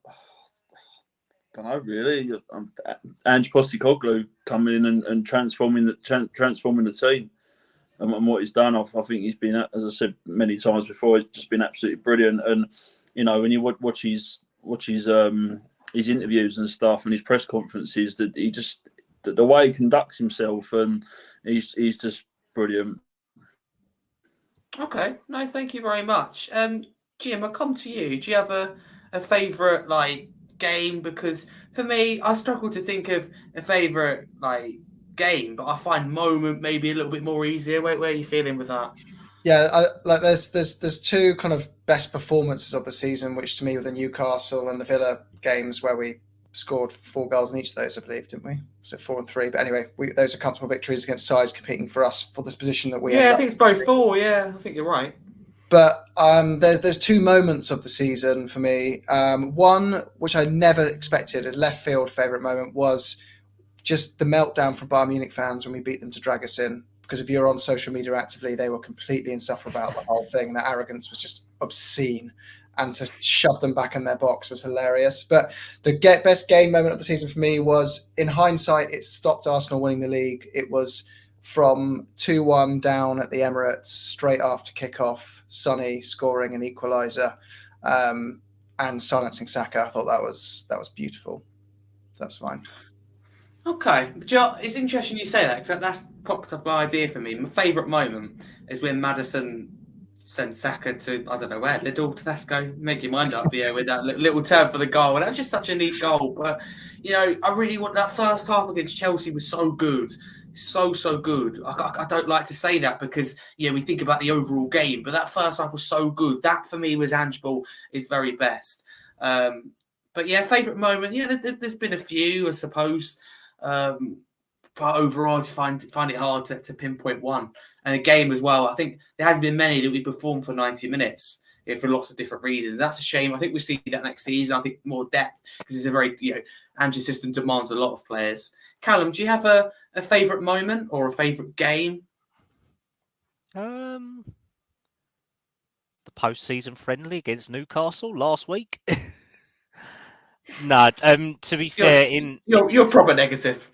know really. Ange Postecoglou coming in and transforming the team, and what he's done. I think he's been, as I said many times before, he's just been absolutely brilliant. And when you watch his interviews and stuff and his press conferences, that he just the way he conducts himself, and he's just brilliant. Okay, no, thank you very much. Jim, I'll come to you. Do you have a favourite game? Because for me, I struggle to think of a favourite game, but I find moment maybe a little bit more easier. Where are you feeling with that? Yeah, there's two kind of best performances of the season, which to me were the Newcastle and the Villa games where we scored 4 goals in each of those, I believe, didn't we? Was it 4 and 3? But anyway, those are comfortable victories against sides competing for us for this position that we. Yeah, I think it's both 4. Yeah, I think you're right. But there's 2 moments of the season for me. One, which I never expected, a left field favourite moment, was just the meltdown from Bayern Munich fans when we beat them to drag us in. Because if you're on social media actively, they were completely insufferable about the whole thing. Their arrogance was just obscene. And to shove them back in their box was hilarious. But the best game moment of the season for me was, in hindsight, it stopped Arsenal winning the league. It was from 2-1 down at the Emirates, straight after kickoff, Sonny scoring an equaliser and silencing Saka. I thought that was beautiful. That's fine. Okay, but it's interesting you say that, because that's popped up an idea for me. My favourite moment is when Maddison sent Saka to, I don't know where, Lidl, Tesco, make your mind up, with that little turn for the goal. And that was just such a neat goal. But, I really want that first half against Chelsea was so good. So good. I don't like to say that because we think about the overall game, but that first half was so good. That for me was Ange Ball his very best. But favourite moment. There's been a few, I suppose. but overall, I just find it hard to pinpoint one. And a game as well. I think there hasn't been many that we performed for 90 minutes for lots of different reasons. That's a shame. I think we see that next season. I think more depth because it's a very, Ange's system demands a lot of players. Kallum, do you have a favourite moment or a favourite game? The post-season friendly against Newcastle last week. No, to be fair, you're proper negative.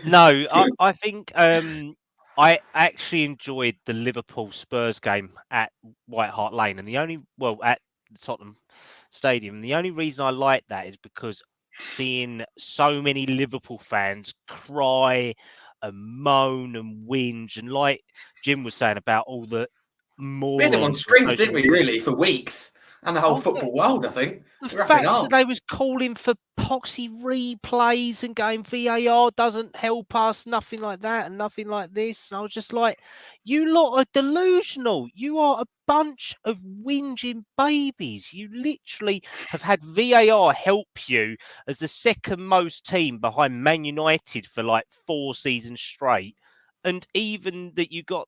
No, I think I actually enjoyed the Liverpool Spurs game at White Hart Lane, and at Tottenham Stadium. The only reason I like that is because seeing so many Liverpool fans cry and moan and whinge, and like Jim was saying about all the we had them on strings, didn't we? Really, for weeks, and the whole football world, I think. The fact that they was calling for poxy replays and going VAR doesn't help us, nothing like that and nothing like this. And I was just like, you lot are delusional. You are a bunch of whinging babies. You literally have had VAR help you as the second most team behind Man United for like 4 seasons straight. And even that you got,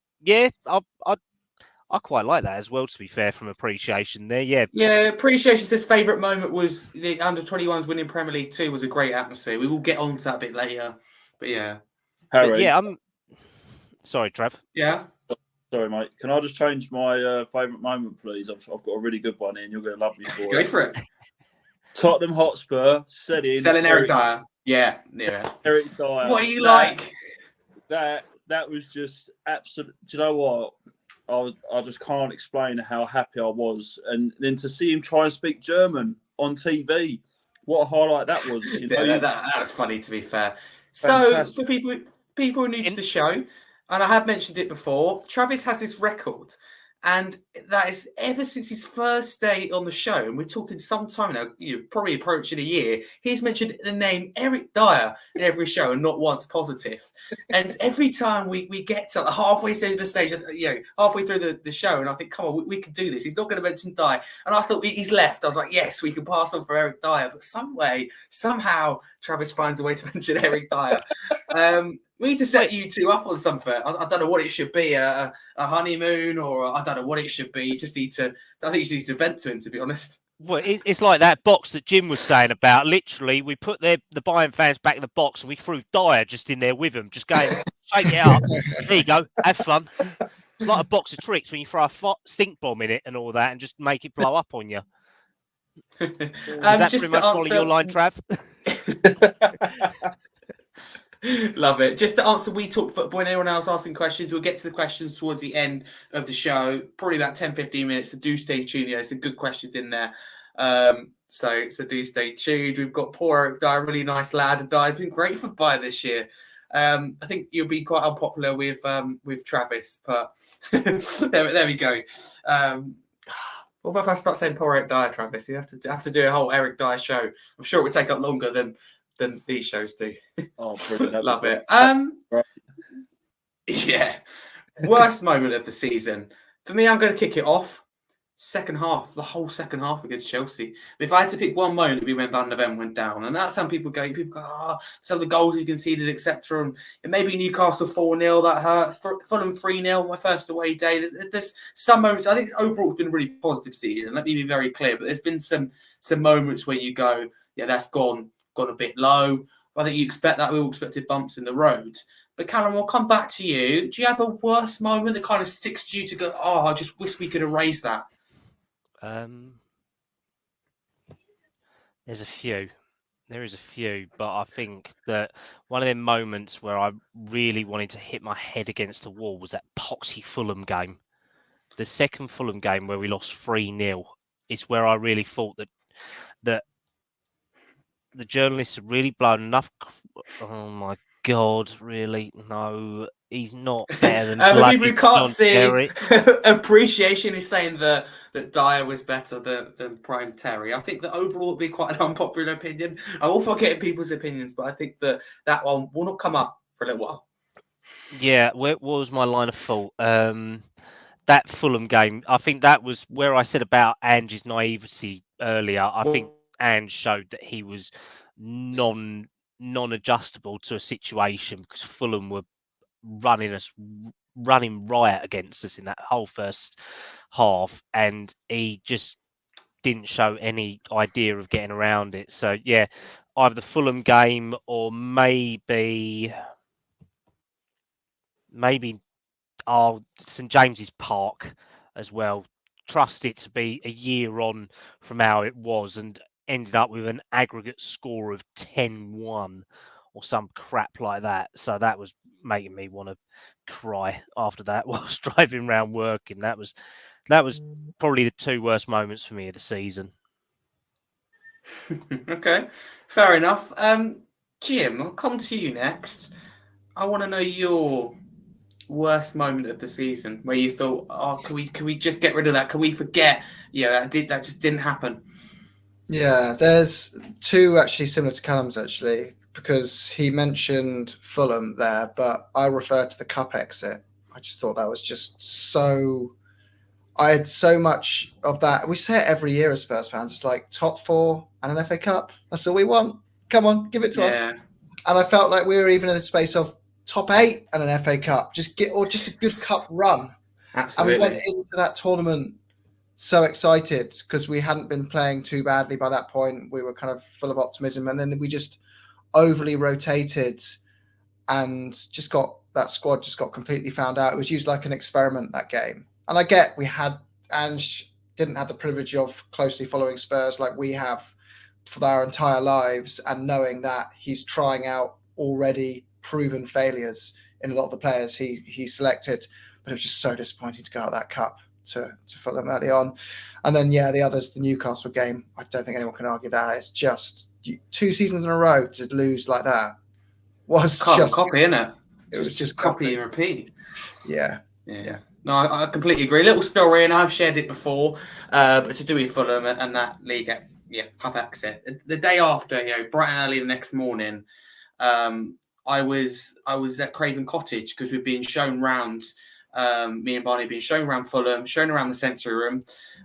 I quite like that as well, to be fair, from appreciation there. Yeah, appreciation. His favourite moment was the under-21s winning Premier League 2 was a great atmosphere. We will get on to that a bit later. But yeah. Harry. I'm sorry, Trev. Yeah. Sorry, mate. Can I just change my favourite moment, please? I've got a really good one here, and you're going to love me for it. Go for it. Tottenham Hotspur selling Eric Dyer. Yeah. Eric Dyer. What are you like? That was just absolute. Do you know what? I just can't explain how happy I was, and then to see him try and speak German on TV, what a highlight that was! That was funny, to be fair. Fantastic. So for people who are new to the show, and I have mentioned it before, Travis has this record, and that is ever since his first day on the show, and we're talking some time now, probably approaching a year, he's mentioned the name Eric Dyer in every show and not once positive. And every time we get to halfway through the stage, halfway through the show, and I think, come on, we can do this. He's not going to mention Dyer. And I thought he's left. I was like, yes, we can pass on for Eric Dyer. But somehow, Travis finds a way to mention Eric Dyer. We need to set you two up on something. I don't know what it should be, a honeymoon, or I don't know what it should be. I think you just need to vent to him, to be honest. Well, it's like that box that Jim was saying about. Literally, we put the Bayern fans back in the box and we threw Dyer just in there with them, just going, shake it up. There you go, have fun. It's like a box of tricks when you throw a stink bomb in it and all that and just make it blow up on you. Is that pretty much follow your line, Trav? Love it. Just to answer, we talk football and anyone else asking questions, we'll get to the questions towards the end of the show, probably about 10-15 minutes, so do stay tuned. Some good questions in there. So do stay tuned. We've got poor Eric Dyer, really nice lad, and Dyer's been great for Bayern this year. I think you'll be quite unpopular with Travis, but there we go. What if I start saying poor Eric Dyer, Travis? You have to do a whole Eric Dyer show. I'm sure it would take up longer than these shows do. Oh, brilliant. Love it. Right. Yeah. Worst moment of the season. For me, I'm going to kick it off. The whole second half against Chelsea. If I had to pick one moment, it'd be when Van de Ven went down. And that's some people go, some of the goals he conceded, etc. And maybe Newcastle 4-0, that hurt. Fulham 3-0, my first away day. There's some moments. I think overall it's been a really positive season. Let me be very clear. But there's been some moments where you go, yeah, that's gone a bit low. I think you expect that. We all expected bumps in the road. But Kallum, we'll come back to you. Do you have a worst moment that kind of sticks to you to go, I just wish we could erase that? There's a few. There is a few, but I think that one of them moments where I really wanted to hit my head against the wall was that poxy Fulham game. The second Fulham game where we lost 3-0 is where I really thought that the journalists had really blown enough. Oh my God, really? No, he's not better than bloody people who can't John see Terry. Appreciation is saying that Dyer was better than Prime Terry. I think that overall it would be quite an unpopular opinion. I will forget people's opinions, but I think that one will not come up for a little while. Yeah, what was my line of thought? That Fulham game, I think that was where I said about Ange's naivety earlier. I think Ange showed that he was non-adjustable to a situation because Fulham were running riot against us in that whole first half, and he just didn't show any idea of getting around it. So yeah, either the Fulham game or maybe St James's Park as well. Trust it to be a year on from how it was, and ended up with an aggregate score of 10-1 or some crap like that. So that was making me want to cry after that whilst driving around working. That was probably the two worst moments for me of the season. Okay, fair enough. Jim, I'll come to you next. I want to know your worst moment of the season where you thought, "Oh, can we just get rid of that? Can we forget? Yeah, that just didn't happen." Yeah, there's two actually similar to Callum's actually, because he mentioned Fulham there, but I refer to the cup exit. I just thought that was just so. I had so much of that. We say it every year as Spurs fans. It's like top four and an FA Cup. That's all we want. Come on, give it to us. And I felt like we were even in the space of top 8 and an FA Cup. Just a good cup run. Absolutely. And we went into that tournament so excited because we hadn't been playing too badly by that point. We were kind of full of optimism, and then we just overly rotated and that squad just got completely found out. It was used like an experiment, that game. And I get we had Ange didn't have the privilege of closely following Spurs like we have for our entire lives, and knowing that he's trying out already proven failures in a lot of the players he selected. But it was just so disappointing to go out of that cup to Fulham early on. And then, the others, the Newcastle game, I don't think anyone can argue that. It's just 2 seasons in a row to lose like that. Was just copy, innit? It was just copy and repeat. Yeah. No, I completely agree. Little story, and I've shared it before, but to do with Fulham and that league, cup exit. The day after, bright and early the next morning, I was at Craven Cottage because we've been shown round. Me and Barney being shown around Fulham, shown around the sensory room.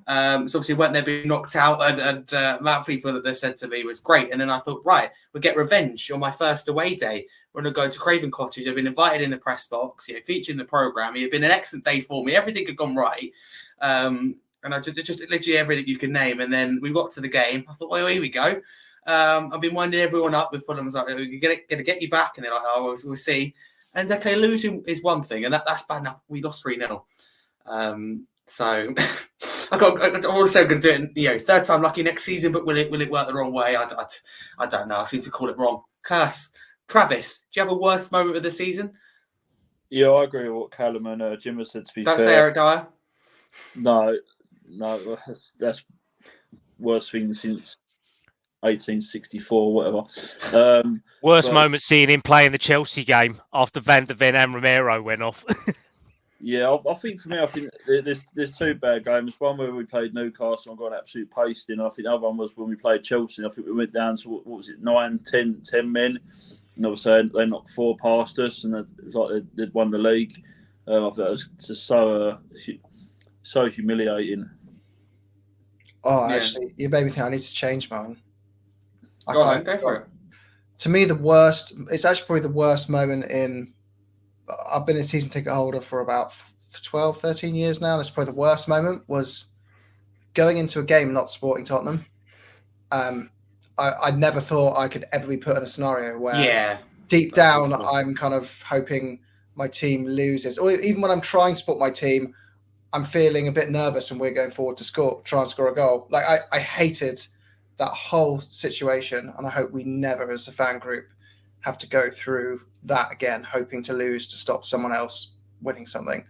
So obviously weren't there being knocked out, and amount of people that they said to me was great. And then I thought, right, we'll get revenge on my first away day. We're going to go to Craven Cottage. I've been invited in the press box, featured in the programme. It had been an excellent day for me. Everything had gone right. And I just literally everything you can name. And then we got to the game. I thought, well, here we go. I've been winding everyone up with Fulham. I was like, we're going to get you back. And they're like, oh, we'll see. And okay, losing is one thing, and that's bad enough. We lost 3-0. So I also going to do it, third time lucky next season, but will it work the wrong way? I don't know. I seem to call it wrong. Curse. Travis, do you have a worst moment of the season? Yeah, I agree with what Kallum and Jim has said, to be fair. Don't say Eric Dyer. No, that's worst thing since 1864, whatever. Worst moment seeing him playing the Chelsea game after Van der Ven and Romero went off. Yeah, I think for me, there's 2 bad games. One where we played Newcastle and got an absolute pasting. I think the other one was when we played Chelsea. I think we went down to, what was it, 9, 10 men. And obviously they knocked 4 past us, and it was like they'd won the league. I thought it was just so humiliating. Oh, actually, you made me think I need to change mine. Go for it. To me, it's actually probably the worst moment I've been a season ticket holder for about 12, 13 years now. That's probably the worst moment, was going into a game not supporting Tottenham. I never thought I could ever be put in a scenario where deep down I'm kind of hoping my team loses. Or even when I'm trying to support my team, I'm feeling a bit nervous when we're going forward to try and score a goal. Like I hated that whole situation, and I hope we never as a fan group have to go through that again, hoping to lose to stop someone else winning something.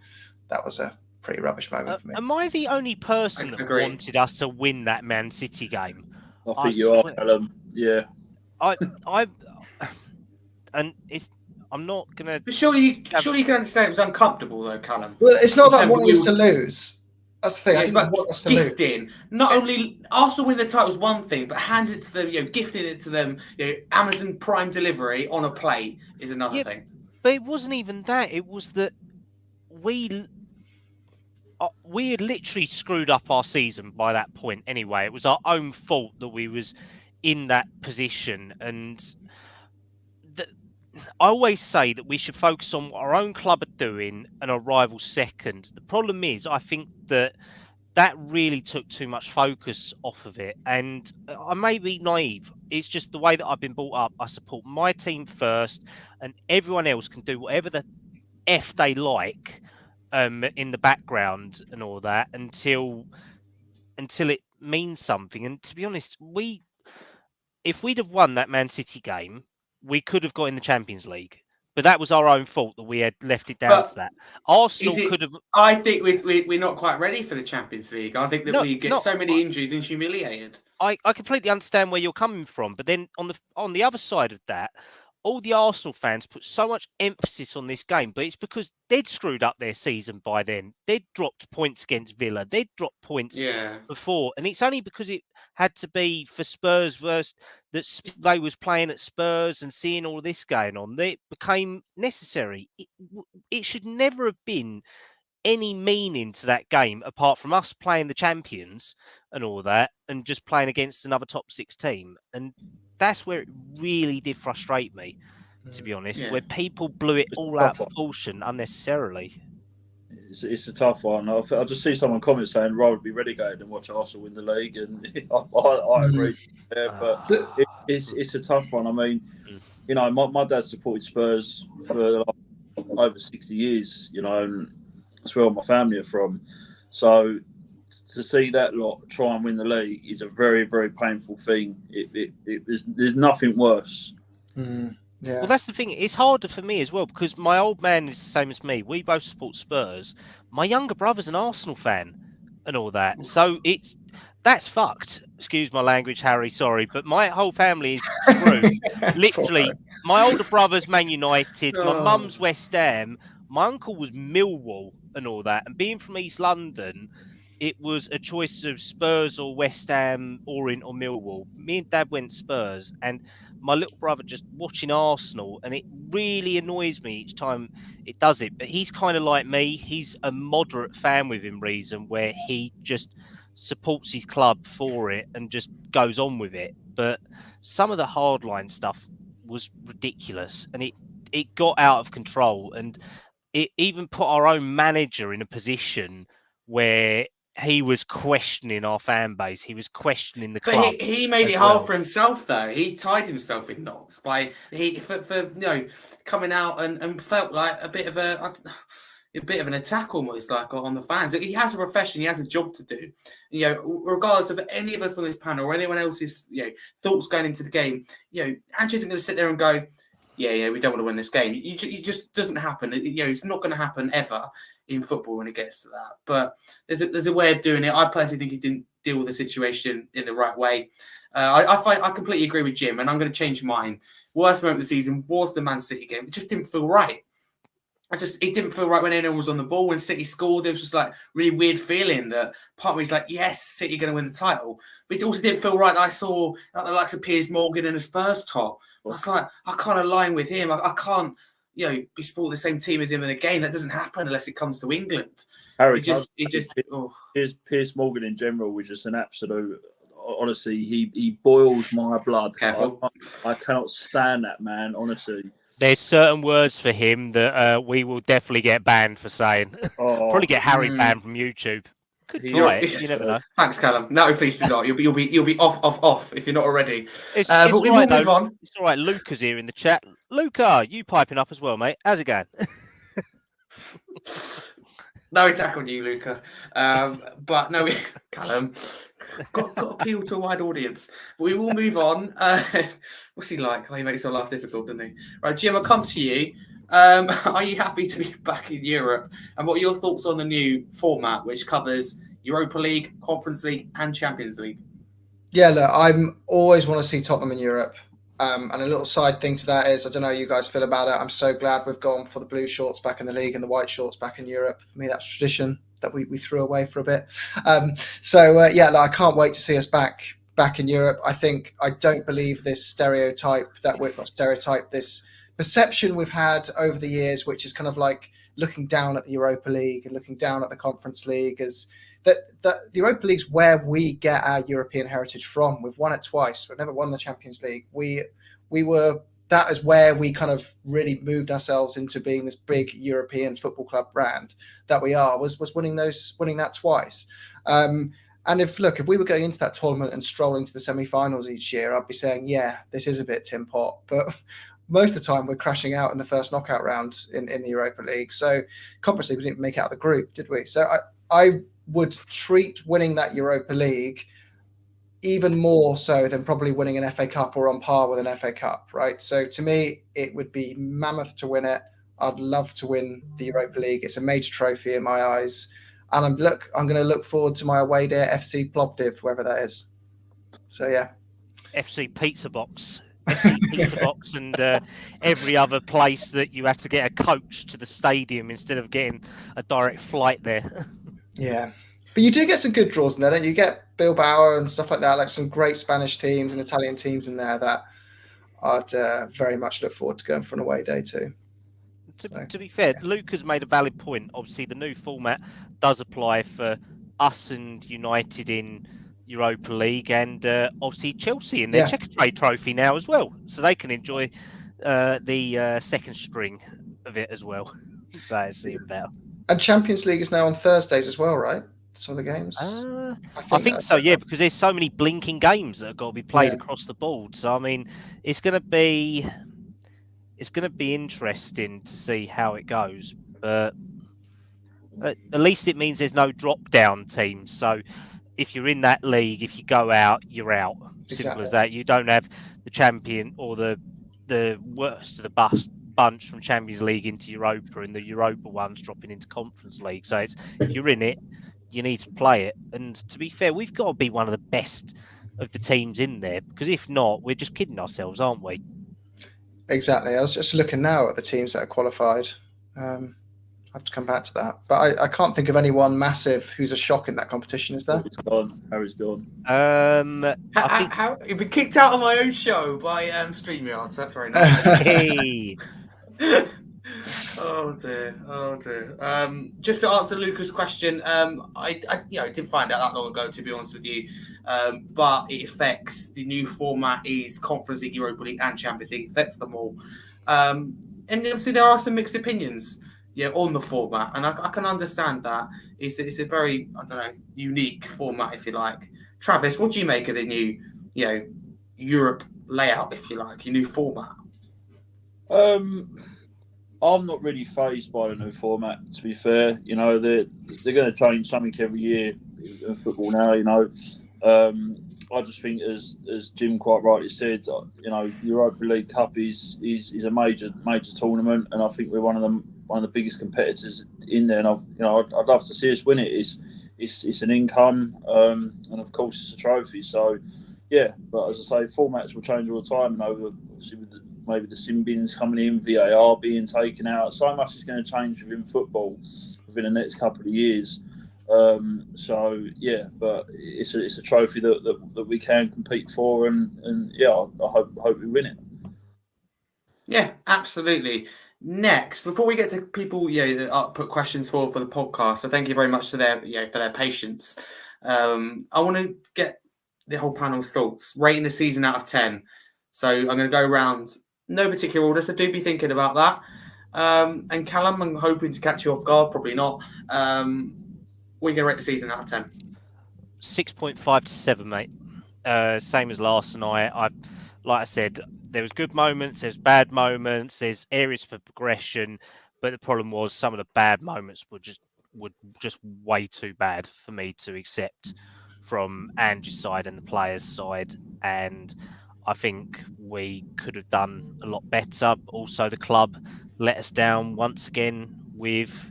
That was a pretty rubbish moment for me. Am I the only person that wanted us to win that Man City game? I think you are, Kallum. Yeah. I'm not gonna. But surely you can understand it was uncomfortable though, Kallum. Well, it's not about wanting us to lose. That's the thing. I didn't want us to lose. Not only Arsenal win the title is one thing, but handing it to them, gifting it to them, Amazon Prime delivery on a plate is another thing. But it wasn't even that. It was that we had literally screwed up our season by that point anyway. It was our own fault that we was in that position, and I always say that we should focus on what our own club are doing and our rivals second. The problem is, I think that really took too much focus off of it. And I may be naive. It's just the way that I've been brought up. I support my team first, and everyone else can do whatever the F they like in the background and all that until it means something. And to be honest, if we'd have won that Man City game, we could have got in the Champions League. But that was our own fault that we had left it down to that. Arsenal could have. I think we're not quite ready for the Champions League. I think that we get so many injuries and humiliated. I completely understand where you're coming from, but then on the other side of that, all the Arsenal fans put so much emphasis on this game, but it's because they'd screwed up their season by then. They'd dropped points against Villa. They'd dropped points before, and it's only because it had to be for Spurs versus that they was playing at Spurs and seeing all this going on that it became necessary. It should never have been any meaning to that game apart from us playing the champions and all that and just playing against another top 6 team. And that's where it really did frustrate me, to be honest, where people blew it all out of proportion unnecessarily. It's a tough one. I just see someone comment saying rather be relegated than watch Arsenal win the league, and I agree. But it's a tough one. I mean, you know, my dad supported Spurs for over 60 years. You know, and that's where my family are from. So to see that lot try and win the league is a very, very painful thing. There's nothing worse. Yeah. Well, that's the thing. It's harder for me as well because my old man is the same as me. We both support Spurs. My younger brother's an Arsenal fan and all that. So that's fucked. Excuse my language, Harry. Sorry, but my whole family is screwed. Literally, my older brother's Man United. My mum's West Ham. My uncle was Millwall and all that. And being from East London, it was a choice of Spurs or West Ham, Orient or Millwall. Me and Dad went Spurs, and my little brother just watching Arsenal, and it really annoys me each time it does it. But he's kind of like me. He's a moderate fan within reason, where he just supports his club for it and just goes on with it. But some of the hardline stuff was ridiculous, and it got out of control, and it even put our own manager in a position where he was questioning our fan base. He was questioning the club. But he made it hard for himself, though. He tied himself in knots by coming out and felt like a bit of an attack almost, like on the fans. He has a profession. He has a job to do. You know, regardless of any of us on this panel or anyone else's thoughts going into the game. You know, Andrew isn't going to sit there and go, yeah, we don't want to win this game. It just doesn't happen. It's not going to happen ever in football when it gets to that. But there's a way of doing it. I personally think he didn't deal with the situation in the right way. I completely agree with Jim, and I'm going to change mine. Worst moment of the season was the Man City game. It just didn't feel right. It didn't feel right when anyone was on the ball. When City scored, there was just like really weird feeling that part of me is like, yes, City are going to win the title. But it also didn't feel right that I saw the likes of Piers Morgan and a Spurs top. I was like, I can't align with him. I can't, be supporting the same team as him in a game. That doesn't happen unless it comes to England. Harry, Piers Morgan in general was just an absolute. Honestly, he boils my blood. Careful. I cannot stand that man. Honestly, there's certain words for him that we will definitely get banned for saying. Probably get Harry banned from YouTube. Could try it. You never know. Thanks, Kallum. No, please do not. You'll be off if you're not already. It's but we will move on. It's all right. Luca's here in the chat. Luca, you piping up as well, mate? How's it going? No attack on you, Luca. But no, Kallum got appeal to a wide audience. But we will move on. What's he like? He makes our life difficult, doesn't he? Right, Jim, I'll come to you. Are you happy to be back in Europe? And what are your thoughts on the new format, which covers Europa League, Conference League, and Champions League? Yeah, look, I'm always want to see Tottenham in Europe. And a little side thing to that is, I don't know how you guys feel about it. I'm so glad we've gone for the blue shorts back in the league and the white shorts back in Europe. For me, that's tradition that we threw away for a bit. I can't wait to see us back in Europe. I don't believe this this perception we've had over the years, which is kind of like looking down at the Europa League and looking down at the Conference League, as that the Europa League's where we get our European heritage from. We've won it twice. We've never won the Champions League. We were that is where we kind of really moved ourselves into being this big European football club brand that we are, was winning that twice. And if we were going into that tournament and strolling to the semi-finals each year, I'd be saying, yeah, this is a bit Tim Pot, but most of the time we're crashing out in the first knockout round in the Europa League. So Conference League, we didn't make it out of the group, did we? So I would treat winning that Europa League even more so than probably winning an FA Cup or on par with an FA Cup, right? So to me, it would be mammoth to win it. I'd love to win the Europa League. It's a major trophy in my eyes. And I'm going to look forward to my away day at FC Plovdiv, wherever that is. So, yeah. FC Pizza Box. FC Pizza Box and every other place that you have to get a coach to the stadium instead of getting a direct flight there. Yeah. But you do get some good draws in there, don't you? You get Bilbao and stuff like that, like some great Spanish teams and Italian teams in there that I'd very much look forward to going for an away day too. To be fair, Luke has made a valid point. Obviously, the new format does apply for us and United in Europa League, and obviously Chelsea in their Checker Trade Trophy now as well, so they can enjoy the second string of it as well. So it's even better. And Champions League is now on Thursdays as well, right? Some of the games. I think so, yeah, because there's so many blinking games that have got to be played across the board. So I mean, it's going to be interesting to see how it goes. But at least it means there's no drop-down teams. So if you're in that league, if you go out, you're out. Simple as that. You don't have the champion or the worst of the bunch from Champions League into Europa, and the Europa ones dropping into Conference League. So it's, if you're in it, you need to play it. And to be fair, we've got to be one of the best of the teams in there, because if not, we're just kidding ourselves, aren't we? Exactly. I was just looking now at the teams that are qualified. I have to come back to that, but I can't think of anyone massive who's a shock in that competition. Is there? Harry's gone. How you've been kicked out of my own show by StreamYard, so that's very nice. Hey. Oh dear. Just to answer Luca's question, I didn't find out that long ago, to be honest with you, but it affects the new format is Conference League, Europa League, and Champions League. It affects them all, and obviously there are some mixed opinions, on the format, and I can understand that. It's a very unique format, if you like. Travis, what do you make of the new Europe layout, if you like, your new format? I'm not really fazed by the new format, to be fair. They're going to change something every year in football now. I just think, as Jim quite rightly said, Europa League Cup is a major tournament, and I think we're one of the biggest competitors in there. And I'd love to see us win it. It's an income, and of course it's a trophy. So yeah, but as I say, formats will change all the time, and obviously with maybe the sin bins coming in, VAR being taken out, so much is going to change within football within the next couple of years. So yeah, but it's a trophy that we can compete for, and yeah, I hope we win it. Yeah, absolutely. Next, before we get to people, that put questions for the podcast, so thank you very much to for their patience. I want to get the whole panel's thoughts, rating the season out of 10. So I'm going to go around, no particular order, so do be thinking about that. And Kallum, I'm hoping to catch you off guard, probably not. What are you going to rate the season out of 10? 6.5 to 7, mate. Same as last night. Like I said, there was good moments, there's bad moments, there's areas for progression, but the problem was some of the bad moments were just way too bad for me to accept from Angie's side and the players' side. And I think we could have done a lot better. Also, the club let us down once again with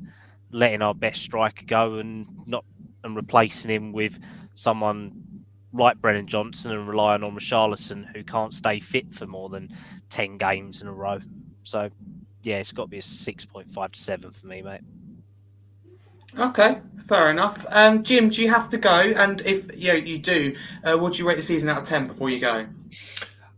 letting our best striker go and replacing him with someone like Brennan Johnson and relying on Richarlison, who can't stay fit for more than 10 games in a row. So, yeah, it's got to be a 6.5 to 7 for me, mate. Okay, fair enough. Jim, do you have to go? And if you do, what do you rate the season out of 10 before you go?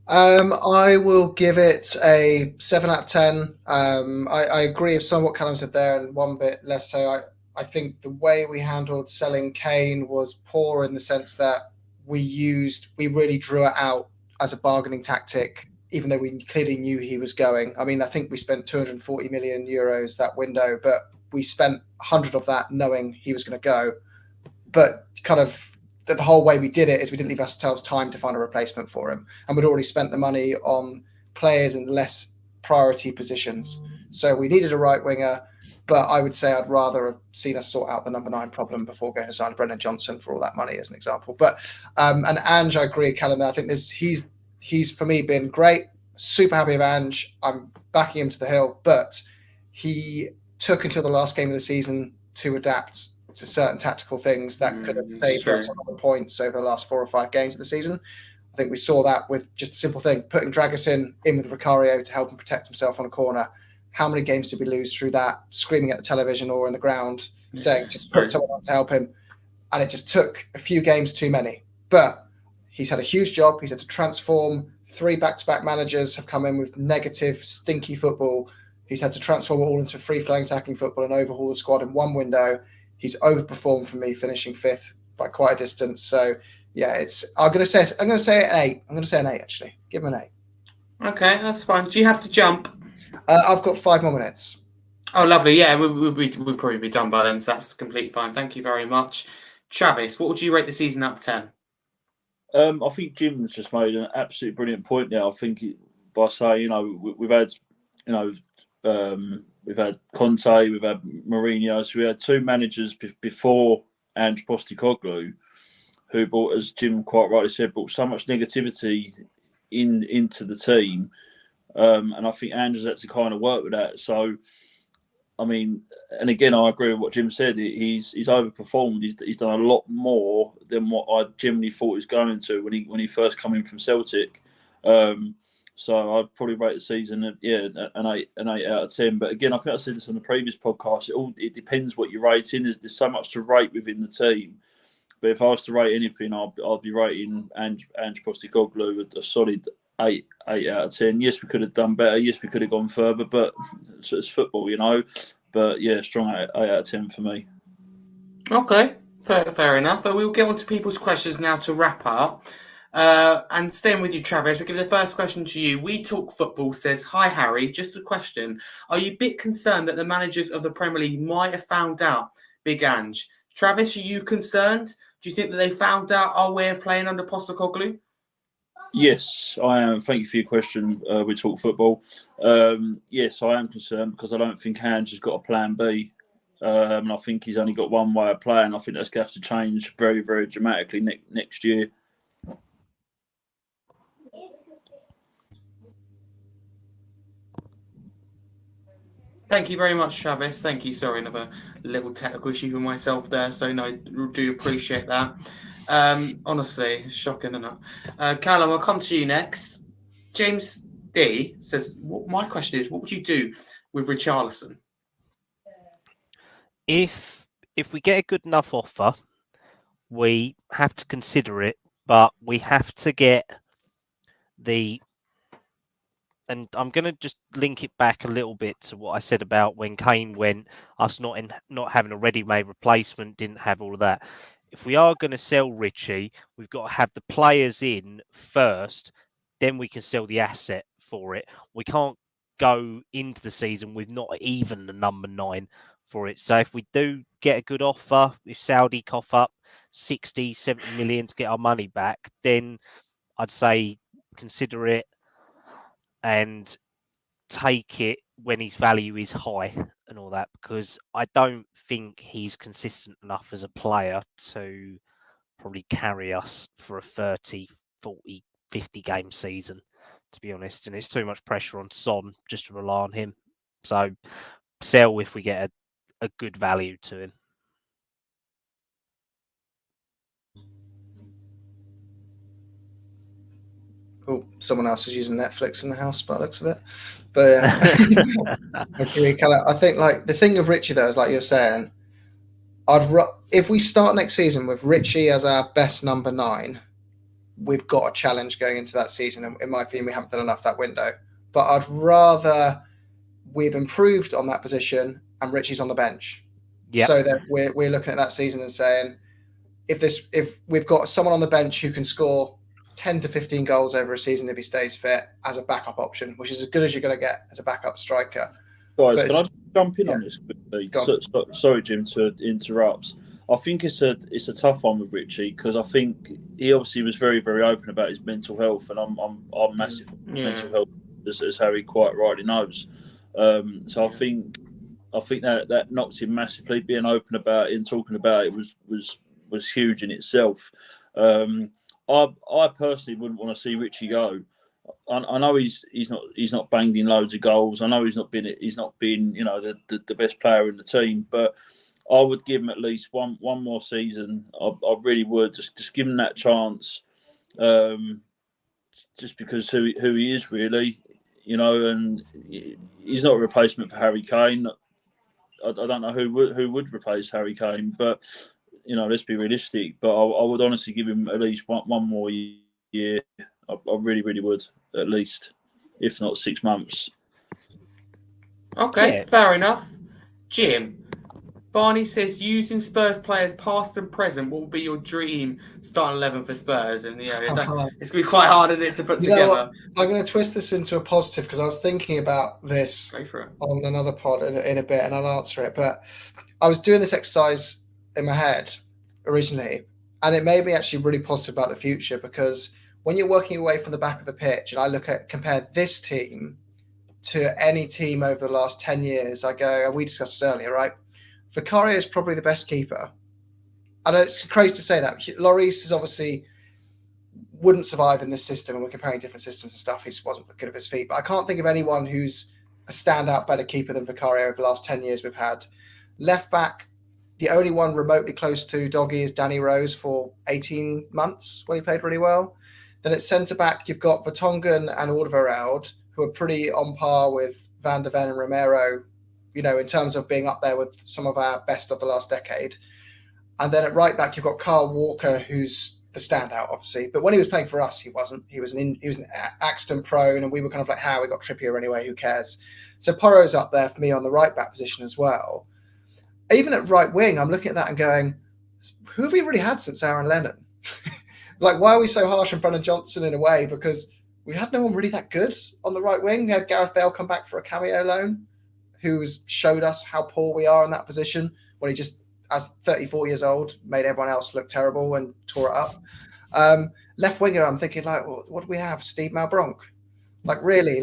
I will give it a 7 out of 10. I agree with somewhat Kallum said there, and one bit less so. I think the way we handled selling Kane was poor in the sense that we really drew it out as a bargaining tactic even though we clearly knew he was going. I mean, I think we spent 240 million euros that window, but we spent 100 of that knowing he was going to go. But kind of the whole way we did it is we didn't leave ourselves time to find a replacement for him. And we'd already spent the money on players in less priority positions. So we needed a right winger, but I would say I'd rather have seen us sort out the number 9 problem before going to sign Brendan Johnson for all that money, as an example. But and Ange, I agree, Kallum. I think he's for me been great. Super happy with Ange. I'm backing him to the hill, but he took until the last game of the season to adapt to certain tactical things that could have saved us a lot of points over the last 4 or 5 games of the season. I think we saw that with just a simple thing, putting Dragusin in with Vicario to help him protect himself on a corner. How many games did we lose through that, screaming at the television or in the ground, saying just put someone on to help him? And it just took a few games too many. But he's had a huge job. He's had to transform. 3 back-to-back managers have come in with negative, stinky football. He's had to transform it all into free-flowing attacking football and overhaul the squad in one window. He's overperformed for me, finishing 5th by quite a distance. So, yeah, I'm going to say an 8. I'm going to say an 8, actually. Give him an 8. Okay, that's fine. Do you have to jump? I've got 5 more minutes. Oh, lovely. Yeah, we'll probably be done by then, so that's completely fine. Thank you very much. Travis, what would you rate the season out of 10? I think Jim's just made an absolutely brilliant point there. I think by saying, we've had, we've had Conte, we've had Mourinho, so we had 2 managers before Ange Postecoglou, who brought, as Jim quite rightly said, brought so much negativity into the team. And I think Ange has had to kind of work with that. So, I mean, and again, I agree with what Jim said. He's overperformed. He's done a lot more than what I generally thought he was going to when he first came in from Celtic. So I'd probably rate the season an 8 out of 10. But again, I think I said this on the previous podcast. It depends what you're rating. There's so much to rate within the team. But if I was to rate anything, I'd be rating Ange Postecoglou a solid 8 out of 10. Yes, we could have done better. Yes, we could have gone further, but it's football, But yeah, strong 8 out of 10 for me. Okay, fair enough. We'll get on to people's questions now to wrap up. And staying with you, Travis, I'll give the first question to you. We Talk Football says, "Hi, Harry. Just a question. Are you a bit concerned that the managers of the Premier League might have found out Big Ange? Travis, are you concerned? Do you think that they found out our way of playing under Postecoglou?" Yes, I am. Thank you for your question. We Talk Football. Yes, I am concerned because I don't think Ange has got a plan B. And I think he's only got one way of playing. I think that's going to have to change very, very dramatically next year. Thank you very much, Travis. Thank you. Sorry, another little technical issue with myself there. So, no, I do appreciate that. Honestly, it's shocking, isn't it? Kallum, I'll come to you next. James D says, my question is, what would you do with Richarlison? If we get a good enough offer, we have to consider it, but we have to get and I'm going to just link it back a little bit to what I said about when Kane went, us not having a ready-made replacement, didn't have all of that. If we are going to sell Richie, we've got to have the players in first, then we can sell the asset for it. We can't go into the season with not even the number 9 for it. So if we do get a good offer, if Saudi cough up 60, 70 million to get our money back, then I'd say consider it and take it when his value is high and all that, because I don't think he's consistent enough as a player to probably carry us for a 30, 40, 50 game season, to be honest. And it's too much pressure on Son just to rely on him. So sell if we get a good value to him. Oh, someone else is using Netflix in the house by the looks of it. But I think like the thing of Richie though is like you're saying, if we start next season with Richie as our best number 9, we've got a challenge going into that season. And in my opinion, we haven't done enough that window. But I'd rather we've improved on that position and Richie's on the bench. Yep. So that we're looking at that season and saying, if we've got someone on the bench who can score 10 to 15 goals over a season if he stays fit as a backup option, which is as good as you're going to get as a backup striker. Guys, But can I just jump in yeah. on this quickly? Go on. Sorry, Jim, to interrupt. I think it's a tough one with Richie because I think he obviously was very, very open about his mental health, and I'm massive on mental health, as Harry quite rightly knows. So I think that knocked him massively. Being open about it and talking about it was huge in itself. I personally wouldn't want to see Richie go. I know he's not banged in loads of goals. I know he's not been the best player in the team, but I would give him at least one more season. I really would just give him that chance, just because who he is really, and he's not a replacement for Harry Kane. I don't know who would replace Harry Kane, but let's be realistic. But I would honestly give him at least one more year. I really, really would, at least, if not 6 months. Okay, fair enough. Jim, Barney says, using Spurs players past and present, what would be your dream starting 11 for Spurs? And it's going to be quite hard, isn't it, to put together? I'm going to twist this into a positive because I was thinking about this on another pod in a bit, and I'll answer it. But I was doing this exercise in my head originally, and it made me actually really positive about the future, because when you're working away from the back of the pitch, and I compare this team to any team over the last 10 years, I go, and we discussed this earlier, right? Vicario is probably the best keeper. I know it's crazy to say that. Lloris is obviously wouldn't survive in this system, and we're comparing different systems and stuff. He just wasn't good at his feet. But I can't think of anyone who's a standout better keeper than Vicario over the last 10 years we've had. Left back, the only one remotely close to Doggy is Danny Rose for 18 months when he played really well. Then at centre-back, you've got Vertonghen and Alderweireld, who are pretty on par with Van der Ven and Romero, in terms of being up there with some of our best of the last decade. And then at right-back, you've got Kyle Walker, who's the standout, obviously. But when he was playing for us, he wasn't. He was an Axton prone, and we were kind of like, we got Trippier anyway, who cares? So Porro's up there for me on the right-back position as well. Even at right wing, I'm looking at that and going, who have we really had since Aaron Lennon? Like, why are we so harsh on Brennan Johnson in a way? Because we had no one really that good on the right wing. We had Gareth Bale come back for a cameo loan, who showed us how poor we are in that position when he just, as 34 years old, made everyone else look terrible and tore it up. Left winger, I'm thinking, well, what do we have? Steve Malbronk. Really,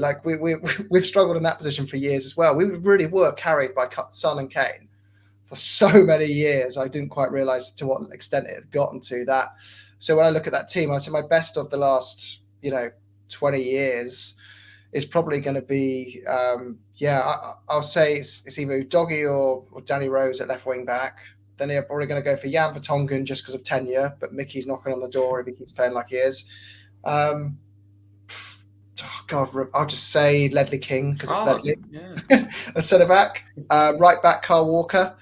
we've struggled in that position for years as well. We really were carried by Son and Kane for so many years. I didn't quite realise to what extent it had gotten to that. So when I look at that team, I'd say my best of the last, 20 years is probably going to be, I'll say it's either Doggy or Danny Rose at left wing back. Then they're probably going to go for Jan Vertonghen just because of tenure, but Mickey's knocking on the door if he keeps playing like he is. I'll just say Ledley King because it's Ledley. Yeah. A centre back, right back Kyle Walker.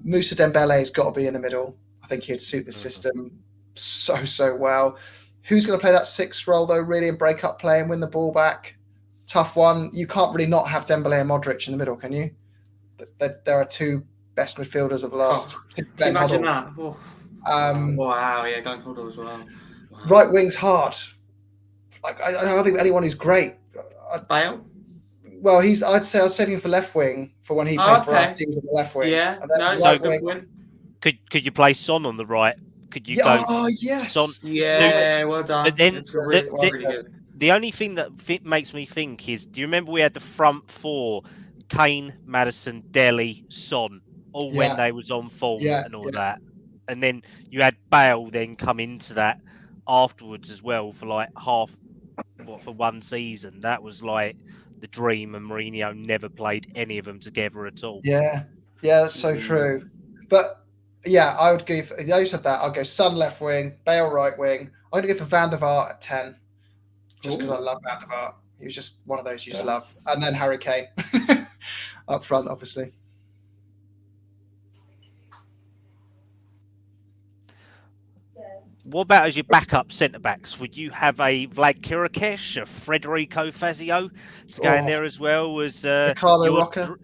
Moussa Dembele's got to be in the middle. I think he'd suit the system so well. Who's going to play that sixth role though, really, and break up play and win the ball back? Tough one. You can't really not have Dembele and Modric in the middle, can you? There are two best midfielders of the last. Can you imagine that? Wow, yeah, Glenn Hoddle as well. Wow. Right wing's hard. I don't think anyone who's great. Bale? Well, I'd say I was saving him for left wing for when he played for us. He was on the left wing. Yeah, good win. Could you play Son on the right? Could you go? Oh yes. Son? Yeah, well done. But then really the only thing that makes me think is, do you remember we had the front four: Kane, Maddison, Dele, Son, all when they was on form and all that, and then you had Bale then come into that afterwards as well for for one season. That was like the dream, and Mourinho never played any of them together at all. Yeah, that's so true. But yeah, I would go for, you said that, I'll go Son left wing, Bale right wing. I'm going to go for Van der Vaart at 10, just because I love Van der Vaart. He was just one of those you just love. And then Harry Kane up front, obviously. What about as your backup centre-backs? Would you have a Vlad Kirikesh, a Federico Fazio to go in there as well as Ricardo Roca?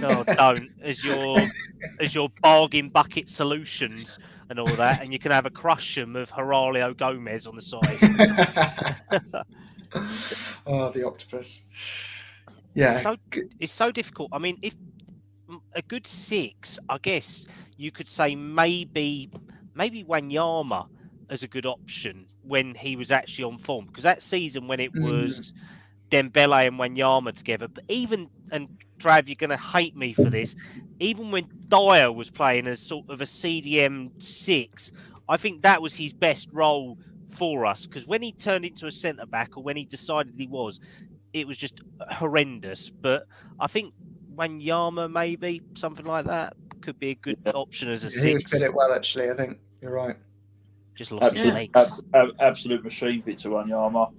No, don't. As your bargain bucket solutions. and all that, and you can have a crush'em of Geraldo Gomez on the side. Oh, the octopus. It's Yeah. it's so difficult. I mean, if a good 6, I guess you could say maybe Wanyama as a good option when he was actually on form, because that season when it was Dembele and Wanyama together, but even, and Trav, you're going to hate me for this, even when Dyer was playing as sort of a CDM 6, I think that was his best role for us, because when he turned into a centre back, or when he decided he was, it was just horrendous. But I think Wanyama, maybe something like that, could be a good option as a He was 6. fit it well, actually. I think you're right. Just lost his legs. Absolute machine, Victor Wanyama.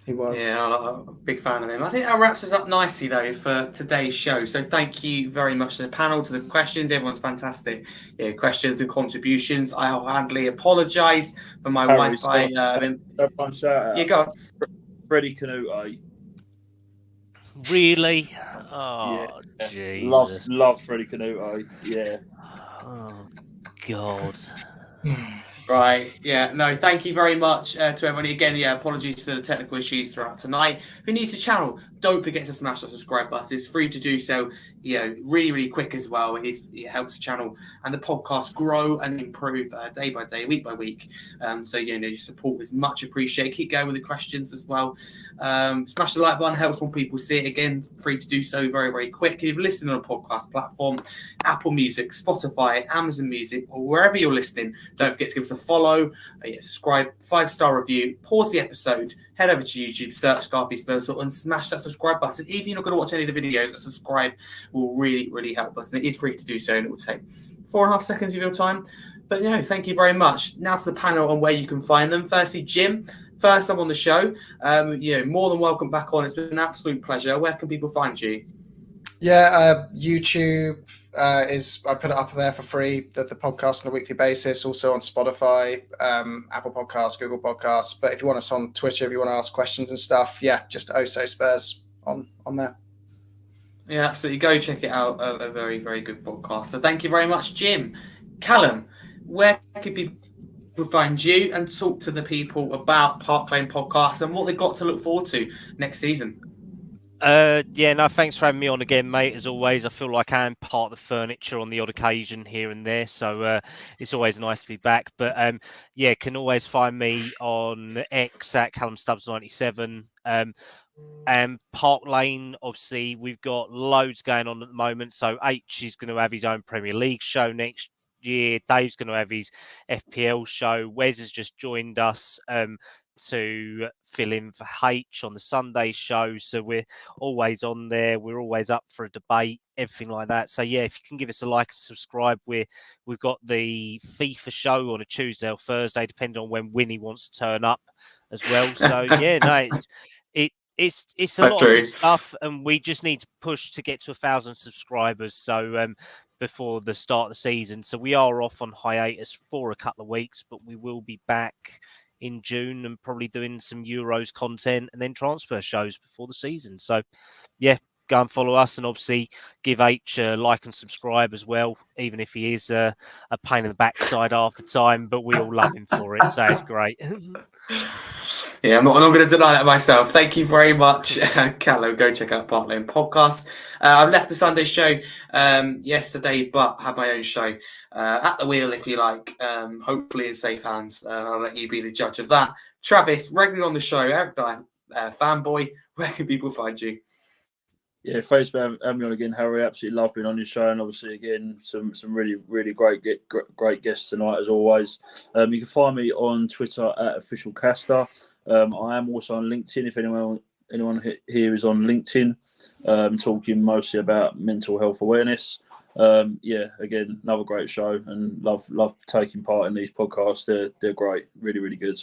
He was. Yeah, I'm a big fan of him. I think that wraps us up nicely, though, for today's show. So thank you very much to the panel, to the questions. Everyone's fantastic questions and contributions. I wholeheartedly apologise for my Wi-Fi. One shout out. You got Freddie Canute. Really? Oh, yeah. Jesus. Love Freddie Canute. Yeah. Oh, God. Right. Yeah. No, thank you very much to everybody. Again, apologies for the technical issues throughout tonight. If you're new to the channel, don't forget to smash that subscribe button. It's free to do so, really, really quick as well. It helps the channel and the podcast grow and improve day by day, week by week. So, your support is much appreciated. Keep going with the questions as well. Smash the like button, helps more people see it. Again, free to do so very, very quick. If you're listening on a podcast platform, Apple Music, Spotify, Amazon Music, or wherever you're listening, don't forget to give us a follow, subscribe, 5-star review, pause the episode, head over to YouTube, search Scarfy Spurs, and smash that subscribe button. Even if you're not going to watch any of the videos, a subscribe will really, really help us. And it is free to do so, and it will take 4.5 seconds of your time. But, thank you very much. Now to the panel on where you can find them. Firstly, Jim, first time on the show. More than welcome back on. It's been an absolute pleasure. Where can people find you? Yeah, YouTube I put it up there for free, the podcast on a weekly basis, also on Spotify, Apple Podcasts, Google Podcasts. But if you want us on Twitter, if you want to ask questions and stuff, just Oh So Spurs on there. Yeah, absolutely. Go check it out. A very, very good podcast. So thank you very much, Jim. Kallum, where can people find you and talk to the people about Park Lane Podcast and what they've got to look forward to next season? Thanks for having me on again, mate. As always, I feel like I am part of the furniture on the odd occasion here and there, so it's always nice to be back. But can always find me on X at Kallum Stubbs 97. And Park Lane, obviously, we've got loads going on at the moment. So H is going to have his own Premier League show next year. Dave's going to have his FPL show. Wes has just joined us to fill in for H on the Sunday show. So we're always on there. We're always up for a debate, everything like that. So if you can give us a like and subscribe, we've got the FIFA show on a Tuesday or Thursday, depending on when Winnie wants to turn up as well. So it's a lot of good stuff, and we just need to push to get to 1,000 subscribers. So before the start of the season, so we are off on hiatus for a couple of weeks, but we will be back in June and probably doing some Euros content and then transfer shows before the season. So go and follow us, and obviously give H a like and subscribe as well, even if he is a pain in the backside half the time, but we all love him for it, so it's great. I'm not going to deny that myself. Thank you very much, Kallum. Go check out Park Lane Podcast. I've left the Sunday show yesterday, but had my own show at the wheel, if you like, hopefully in safe hands. I'll let you be the judge of that. Travis, regularly on the show, fanboy, where can people find you? Yeah, thanks for having me on again, Harry. Absolutely love being on your show, and obviously again some really really great guests tonight as always. You can find me on Twitter at officialcaster. I am also on LinkedIn. If anyone here is on LinkedIn, talking mostly about mental health awareness. Again, another great show, and love taking part in these podcasts. They're great, really really good.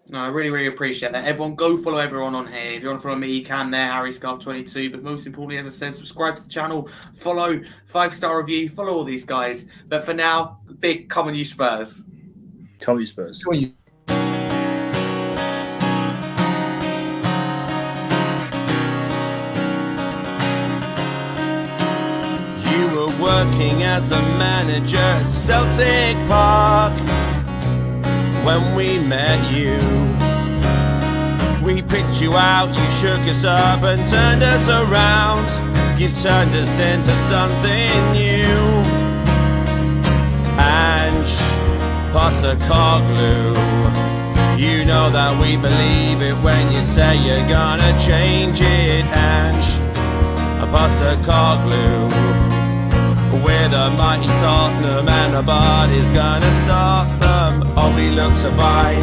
No, I really, really appreciate that. Everyone, go follow everyone on here. If you want to follow me, you can there, Harry Scarf 22. But most importantly, as I said, subscribe to the channel, follow, 5-star review, follow all these guys. But for now, big come on you Spurs. Come on you Spurs. Come on you. You were working as a manager at Celtic Park when we met you. We picked you out, you shook us up and turned us around. You've turned us into something new. Ange Postecoglou, you know that we believe it when you say you're gonna change it. Ange Postecoglou, we're the mighty Tottenham and nobody's gonna stop them. Oh, he looks so fine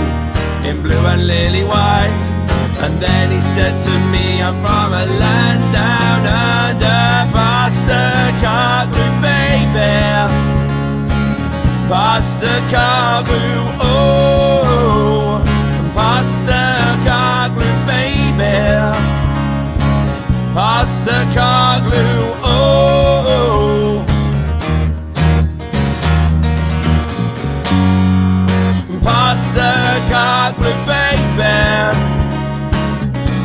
in blue and lily white. And then he said to me, I'm from a land down under. Postecoglou, baby. Postecoglou, oh. Postecoglou, baby. Postecoglou, oh. Postecoglou, baby.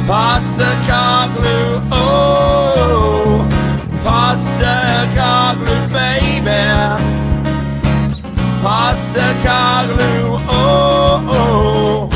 Postecoglou, oh. Postecoglou, baby. Postecoglou, oh, oh.